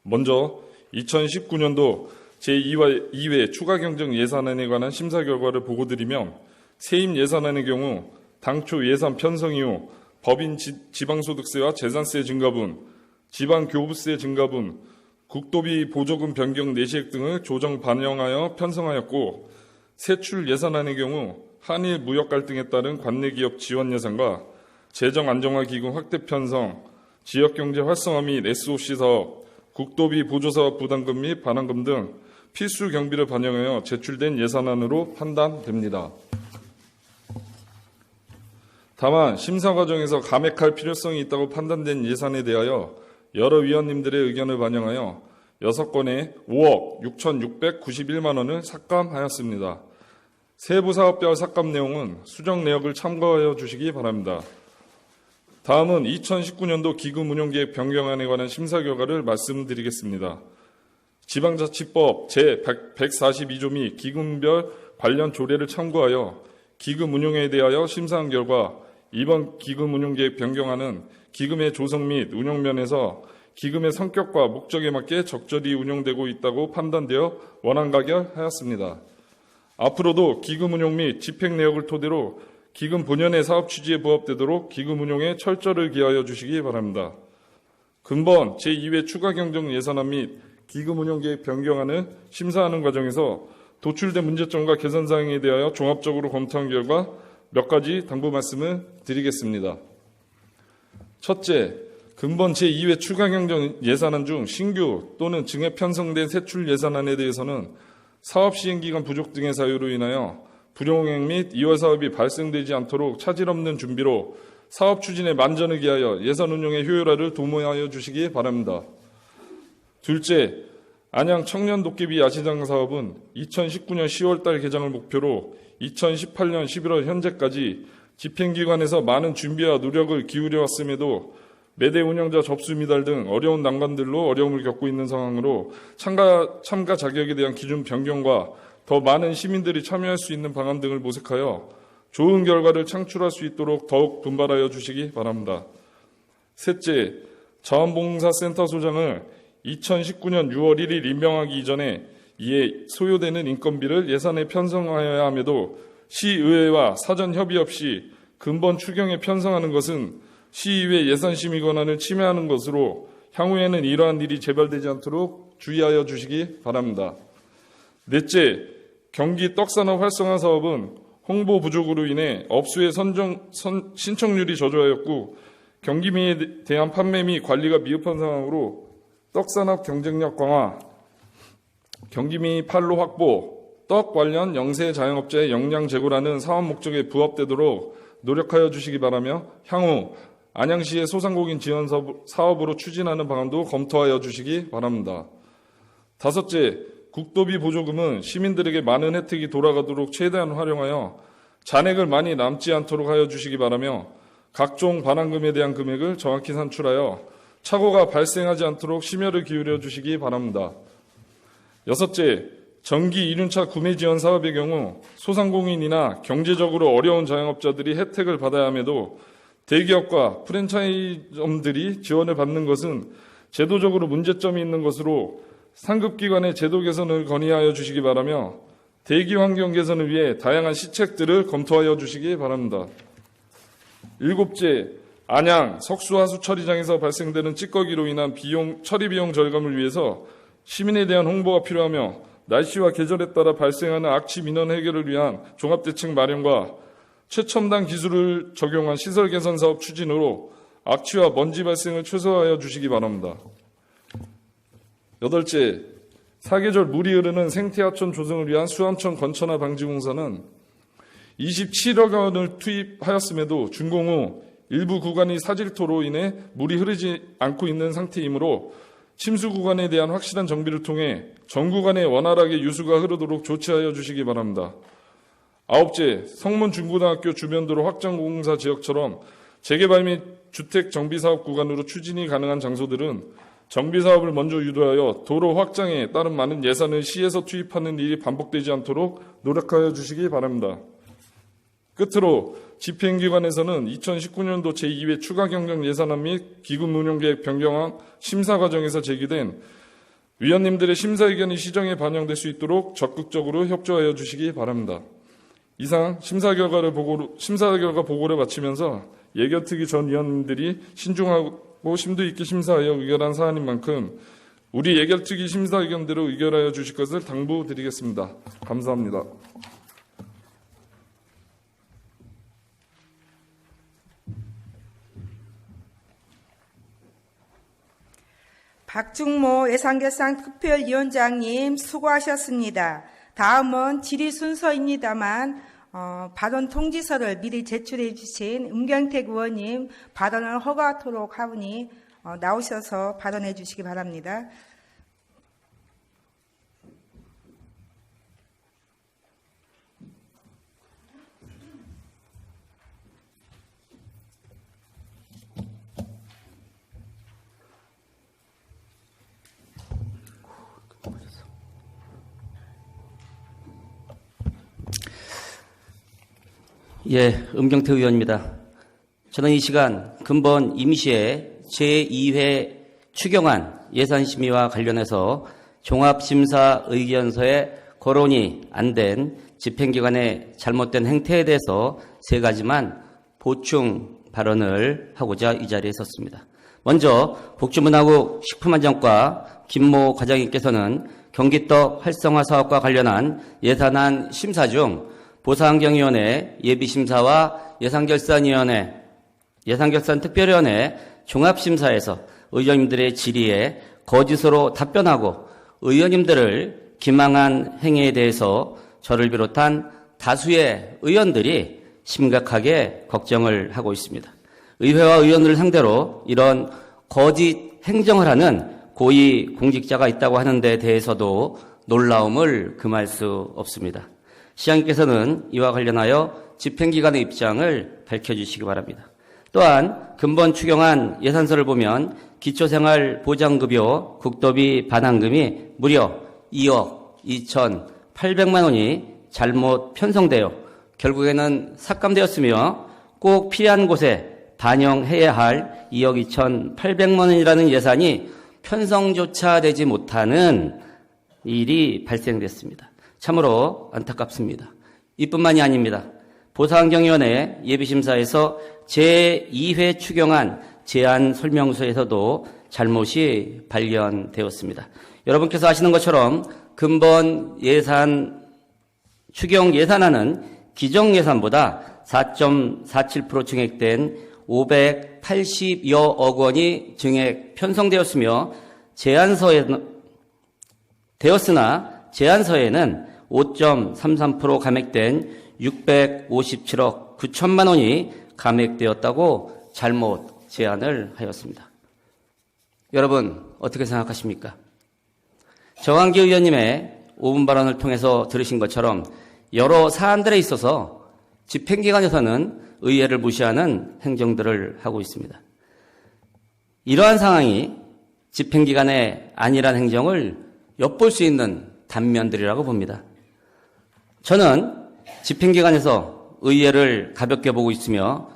먼저 2019년도 제2회 추가경정 예산안에 관한 심사 결과를 보고드리면 세임 예산안의 경우 당초 예산 편성 이후 법인 지방소득세와 재산세 증가분, 지방교부세 증가분, 국도비 보조금 변경 내시액 등을 조정 반영하여 편성하였고, 세출 예산안의 경우 한일 무역 갈등에 따른 관내기업 지원 예산과 재정 안정화 기금 확대 편성, 지역경제 활성화 및 SOC 사업, 국도비 보조사업 부담금 및 반환금 등 필수 경비를 반영하여 제출된 예산안으로 판단됩니다. 다만 심사 과정에서 감액할 필요성이 있다고 판단된 예산에 대하여 여러 위원님들의 의견을 반영하여 6건에 5억 6,691만 원을 삭감하였습니다. 세부 사업별 삭감 내용은 수정 내역을 참고하여 주시기 바랍니다. 다음은 2019년도 기금운용계획 변경안에 관한 심사 결과를 말씀드리겠습니다. 지방자치법 제142조 및 기금별 관련 조례를 참고하여 기금운용에 대하여 심사한 결과 이번 기금운용계획 변경안은 기금의 조성 및 운영 면에서 기금의 성격과 목적에 맞게 적절히 운용되고 있다고 판단되어 원안 가결하였습니다. 앞으로도 기금운용 및 집행 내역을 토대로 기금 본연의 사업 취지에 부합되도록 기금 운용에 철저를 기하여 주시기 바랍니다. 근본 제2회 추가경정 예산안 및 기금 운용계획 변경안을 심사하는 과정에서 도출된 문제점과 개선사항에 대하여 종합적으로 검토한 결과 몇 가지 당부 말씀을 드리겠습니다. 첫째, 근본 제2회 추가경정 예산안 중 신규 또는 증액 편성된 세출 예산안에 대해서는 사업 시행기간 부족 등의 사유로 인하여 불용액 및 이월 사업이 발생되지 않도록 차질 없는 준비로 사업 추진에 만전을 기하여 예산 운용의 효율화를 도모하여 주시기 바랍니다. 둘째, 안양 청년 도깨비 야시장 사업은 2019년 10월달 개장을 목표로 2018년 11월 현재까지 집행기관에서 많은 준비와 노력을 기울여 왔음에도 매대 운영자 접수 미달 등 어려운 난관들로 어려움을 겪고 있는 상황으로 참가 자격에 대한 기준 변경과 더 많은 시민들이 참여할 수 있는 방안 등을 모색하여 좋은 결과를 창출할 수 있도록 더욱 분발하여 주시기 바랍니다. 셋째, 자원봉사센터소장을 2019년 6월 1일 임명하기 이전에 이에 소요되는 인건비를 예산에 편성하여야 함에도 시의회와 사전 협의 없이 근본 추경에 편성하는 것은 시의회 예산심의 권한을 침해하는 것으로 향후에는 이러한 일이 재발되지 않도록 주의하여 주시기 바랍니다. 넷째, 경기 떡산업 활성화 사업은 홍보 부족으로 인해 업수의 신청률이 저조하였고 경기미에 대한 판매 및 관리가 미흡한 상황으로 떡산업 경쟁력 강화, 경기미 판로 확보, 떡 관련 영세 자영업자의 역량 제고라는 사업 목적에 부합되도록 노력하여 주시기 바라며 향후 안양시의 소상공인 지원 사업으로 추진하는 방안도 검토하여 주시기 바랍니다. 다섯째, 국도비 보조금은 시민들에게 많은 혜택이 돌아가도록 최대한 활용하여 잔액을 많이 남지 않도록 하여 주시기 바라며 각종 반환금에 대한 금액을 정확히 산출하여 착오가 발생하지 않도록 심혈을 기울여 주시기 바랍니다. 여섯째, 전기 1륜차 구매 지원 사업의 경우 소상공인이나 경제적으로 어려운 자영업자들이 혜택을 받아야 함에도 대기업과 프랜차이즈점들이 지원을 받는 것은 제도적으로 문제점이 있는 것으로 상급기관의 제도 개선을 건의하여 주시기 바라며 대기 환경 개선을 위해 다양한 시책들을 검토하여 주시기 바랍니다. 일곱째, 안양 석수하수 처리장에서 발생되는 찌꺼기로 인한 처리 비용 절감을 위해서 시민에 대한 홍보가 필요하며 날씨와 계절에 따라 발생하는 악취 민원 해결을 위한 종합대책 마련과 최첨단 기술을 적용한 시설 개선 사업 추진으로 악취와 먼지 발생을 최소화하여 주시기 바랍니다. 여덟째, 사계절 물이 흐르는 생태하천 조성을 위한 수암천 건천화 방지 공사는 27억 원을 투입하였음에도 준공 후 일부 구간이 사질토로 인해 물이 흐르지 않고 있는 상태이므로 침수 구간에 대한 확실한 정비를 통해 전 구간에 원활하게 유수가 흐르도록 조치하여 주시기 바랍니다. 아홉째, 성문 중고등학교 주변도로 확장 공사 지역처럼 재개발 및 주택 정비사업 구간으로 추진이 가능한 장소들은 정비사업을 먼저 유도하여 도로 확장에 따른 많은 예산을 시에서 투입하는 일이 반복되지 않도록 노력하여 주시기 바랍니다. 끝으로 집행기관에서는 2019년도 제2회 추가 경정 예산안 및 기금 운용계획 변경안 심사 과정에서 제기된 위원님들의 심사 의견이 시정에 반영될 수 있도록 적극적으로 협조하여 주시기 바랍니다. 이상 심사 결과 보고를 마치면서 예결특위 전 위원님들이 신중하고 심도 있게 심사하여 의결한 사안인 만큼 우리 예결특위 심사 의견대로 의결하여 주실 것을 당부드리겠습니다. 감사합니다. 박중모 예산결산 특별위원장님 수고하셨습니다. 다음은 질의 순서입니다만 발언 통지서를 미리 제출해 주신 음경택 의원님 발언을 허가하도록 하오니 나오셔서 발언해 주시기 바랍니다. 예, 음경태 의원입니다. 저는 이 시간 근본 임시의 제2회 추경안 예산심의와 관련해서 종합심사 의견서에 거론이 안 된 집행기관의 잘못된 행태에 대해서 세 가지만 보충 발언을 하고자 이 자리에 섰습니다. 먼저 복주문화국 식품안전과 김모 과장님께서는 경기떡 활성화 사업과 관련한 예산안 심사 중 보상경위원회 예비심사와 예산결산특별위원회 종합심사에서 의원님들의 질의에 거짓으로 답변하고 의원님들을 기망한 행위에 대해서 저를 비롯한 다수의 의원들이 심각하게 걱정을 하고 있습니다. 의회와 의원들을 상대로 이런 거짓 행정을 하는 고위 공직자가 있다고 하는 데 대해서도 놀라움을 금할 수 없습니다. 시장님께서는 이와 관련하여 집행기관의 입장을 밝혀주시기 바랍니다. 또한 근본 추경안 예산서를 보면 기초생활보장급여 국도비 반환금이 무려 2억 2,800만 원이 잘못 편성되어 결국에는 삭감되었으며 꼭 필요한 곳에 반영해야 할 2억 2,800만 원이라는 예산이 편성조차 되지 못하는 일이 발생됐습니다. 참으로 안타깝습니다. 이뿐만이 아닙니다. 보상경위원회 예비심사에서 제2회 추경안 제안 설명서에서도 잘못이 발견되었습니다. 여러분께서 아시는 것처럼 근본 추경 예산안은 기정 예산보다 4.47% 증액된 580여억 원이 증액 편성되었으며 제안서에는 5.33% 감액된 657억 9천만 원이 감액되었다고 잘못 제안을 하였습니다. 여러분 어떻게 생각하십니까? 정한기 의원님의 5분 발언을 통해서 들으신 것처럼 여러 사안들에 있어서 집행기관에서는 의회를 무시하는 행정들을 하고 있습니다. 이러한 상황이 집행기관의 안일한 행정을 엿볼 수 있는 단면들이라고 봅니다. 저는 집행기관에서 의회를 가볍게 보고 있으며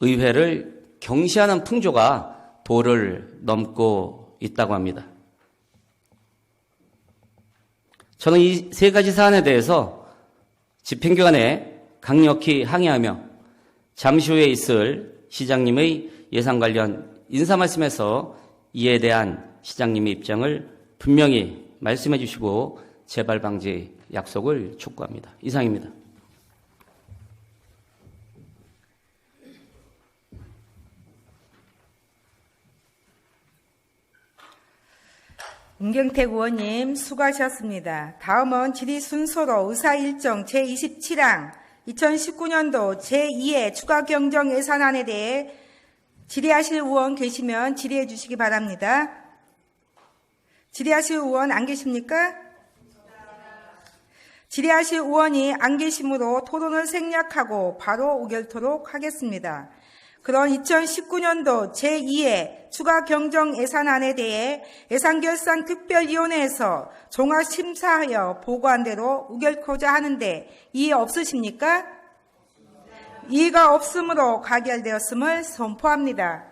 의회를 경시하는 풍조가 도를 넘고 있다고 합니다. 저는 이 세 가지 사안에 대해서 집행기관에 강력히 항의하며 잠시 후에 있을 시장님의 예산 관련 인사 말씀에서 이에 대한 시장님의 입장을 분명히 말씀해 주시고 재발 방지 약속을 촉구합니다. 이상입니다. 문경택 의원님 수고하셨습니다. 다음은 질의 순서로 의사일정 제27항 2019년도 제2회 추가경정 예산안에 대해 질의하실 의원 계시면 질의해 주시기 바랍니다. 질의하실 의원 안 계십니까? 질의하실 의원이 안 계시므로 토론을 생략하고 바로 의결토록 하겠습니다. 그런 2019년도 제2회 추가경정 예산안에 대해 예산결산특별위원회에서 종합심사하여 보고한 대로 의결코자 하는데 이의 없으십니까? 이의가 없으므로 가결되었음을 선포합니다.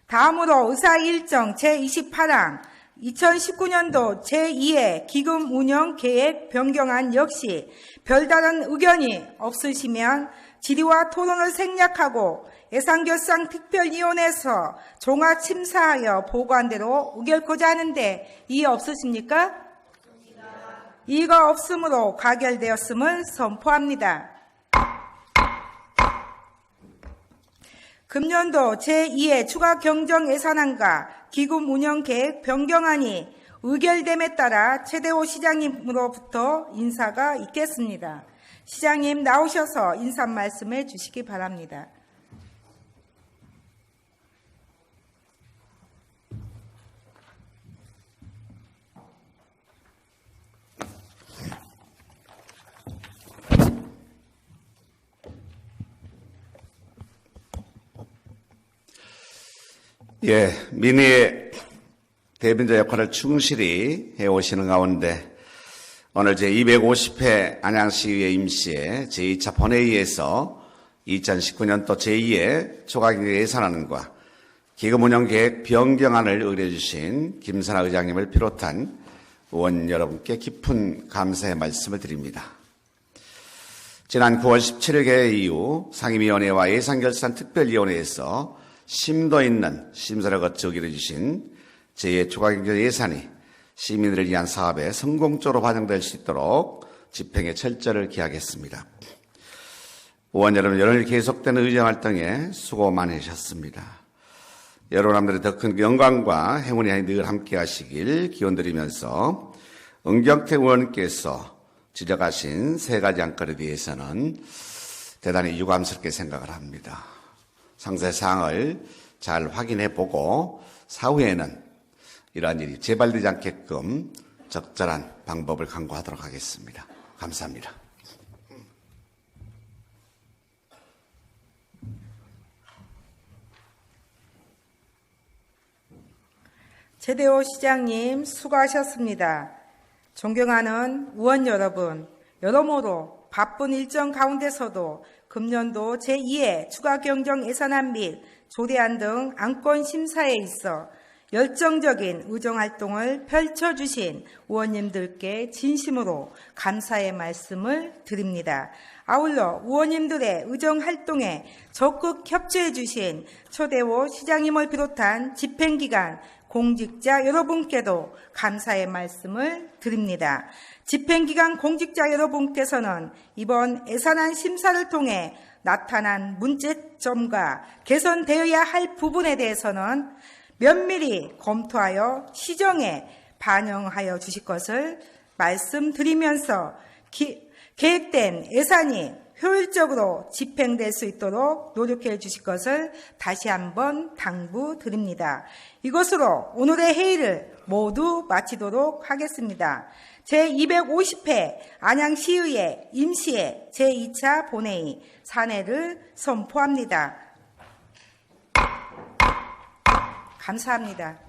다음으로 의사일정 제28항 2019년도 제2회 기금 운영 계획 변경안 역시 별다른 의견이 없으시면 질의와 토론을 생략하고 예산결산특별위원회에서 종합심사하여 보고한 대로 의결코자 하는데 이의 없으십니까? 이의가 없으므로 가결되었음을 선포합니다. 금년도 제2회 추가경정 예산안과 기금 운영 계획 변경안이 의결됨에 따라 최대호 시장님으로부터 인사가 있겠습니다. 시장님 나오셔서 인사 말씀해 주시기 바랍니다. 예, 민의의 대변자 역할을 충실히 해오시는 가운데 오늘 제250회 안양시의회 임시회 제2차 본회의에서 2019년도 제2회 초과경정 예산안과 기금운영계획 변경안을 의뢰해 주신 김선아 의장님을 비롯한 의원 여러분께 깊은 감사의 말씀을 드립니다. 지난 9월 17일 개회 이후 상임위원회와 예산결산특별위원회에서 심도 있는 심사를 거쳐 의결해 주신 제2회 추가경정 예산이 시민들을 위한 사업에 성공적으로 반영될 수 있도록 집행에 철저를 기하겠습니다. 의원 여러분, 열흘 계속되는 의정활동에 수고 많으셨습니다. 여러분들의 더 큰 영광과 행운이 늘 함께 하시길 기원드리면서 은경택 의원께서 지적하신 세 가지 안건에 대해서는 대단히 유감스럽게 생각을 합니다. 상세 사항을 잘 확인해 보고 사후에는 이러한 일이 재발되지 않게끔 적절한 방법을 강구하도록 하겠습니다. 감사합니다. 최대호 시장님 수고하셨습니다. 존경하는 의원 여러분, 여러모로 바쁜 일정 가운데서도 금년도 제2회 추가경정 예산안 및 조례안 등 안건 심사에 있어 열정적인 의정활동을 펼쳐주신 의원님들께 진심으로 감사의 말씀을 드립니다. 아울러 의원님들의 의정활동에 적극 협조해 주신 최대호 시장님을 비롯한 집행기관, 공직자 여러분께도 감사의 말씀을 드립니다. 집행기관 공직자 여러분께서는 이번 예산안 심사를 통해 나타난 문제점과 개선되어야 할 부분에 대해서는 면밀히 검토하여 시정에 반영하여 주실 것을 말씀드리면서 계획된 예산이 효율적으로 집행될 수 있도록 노력해 주실 것을 다시 한번 당부드립니다. 이것으로 오늘의 회의를 모두 마치도록 하겠습니다. 제250회 안양시의회 임시회 제2차 본회의 산회를 선포합니다. 감사합니다.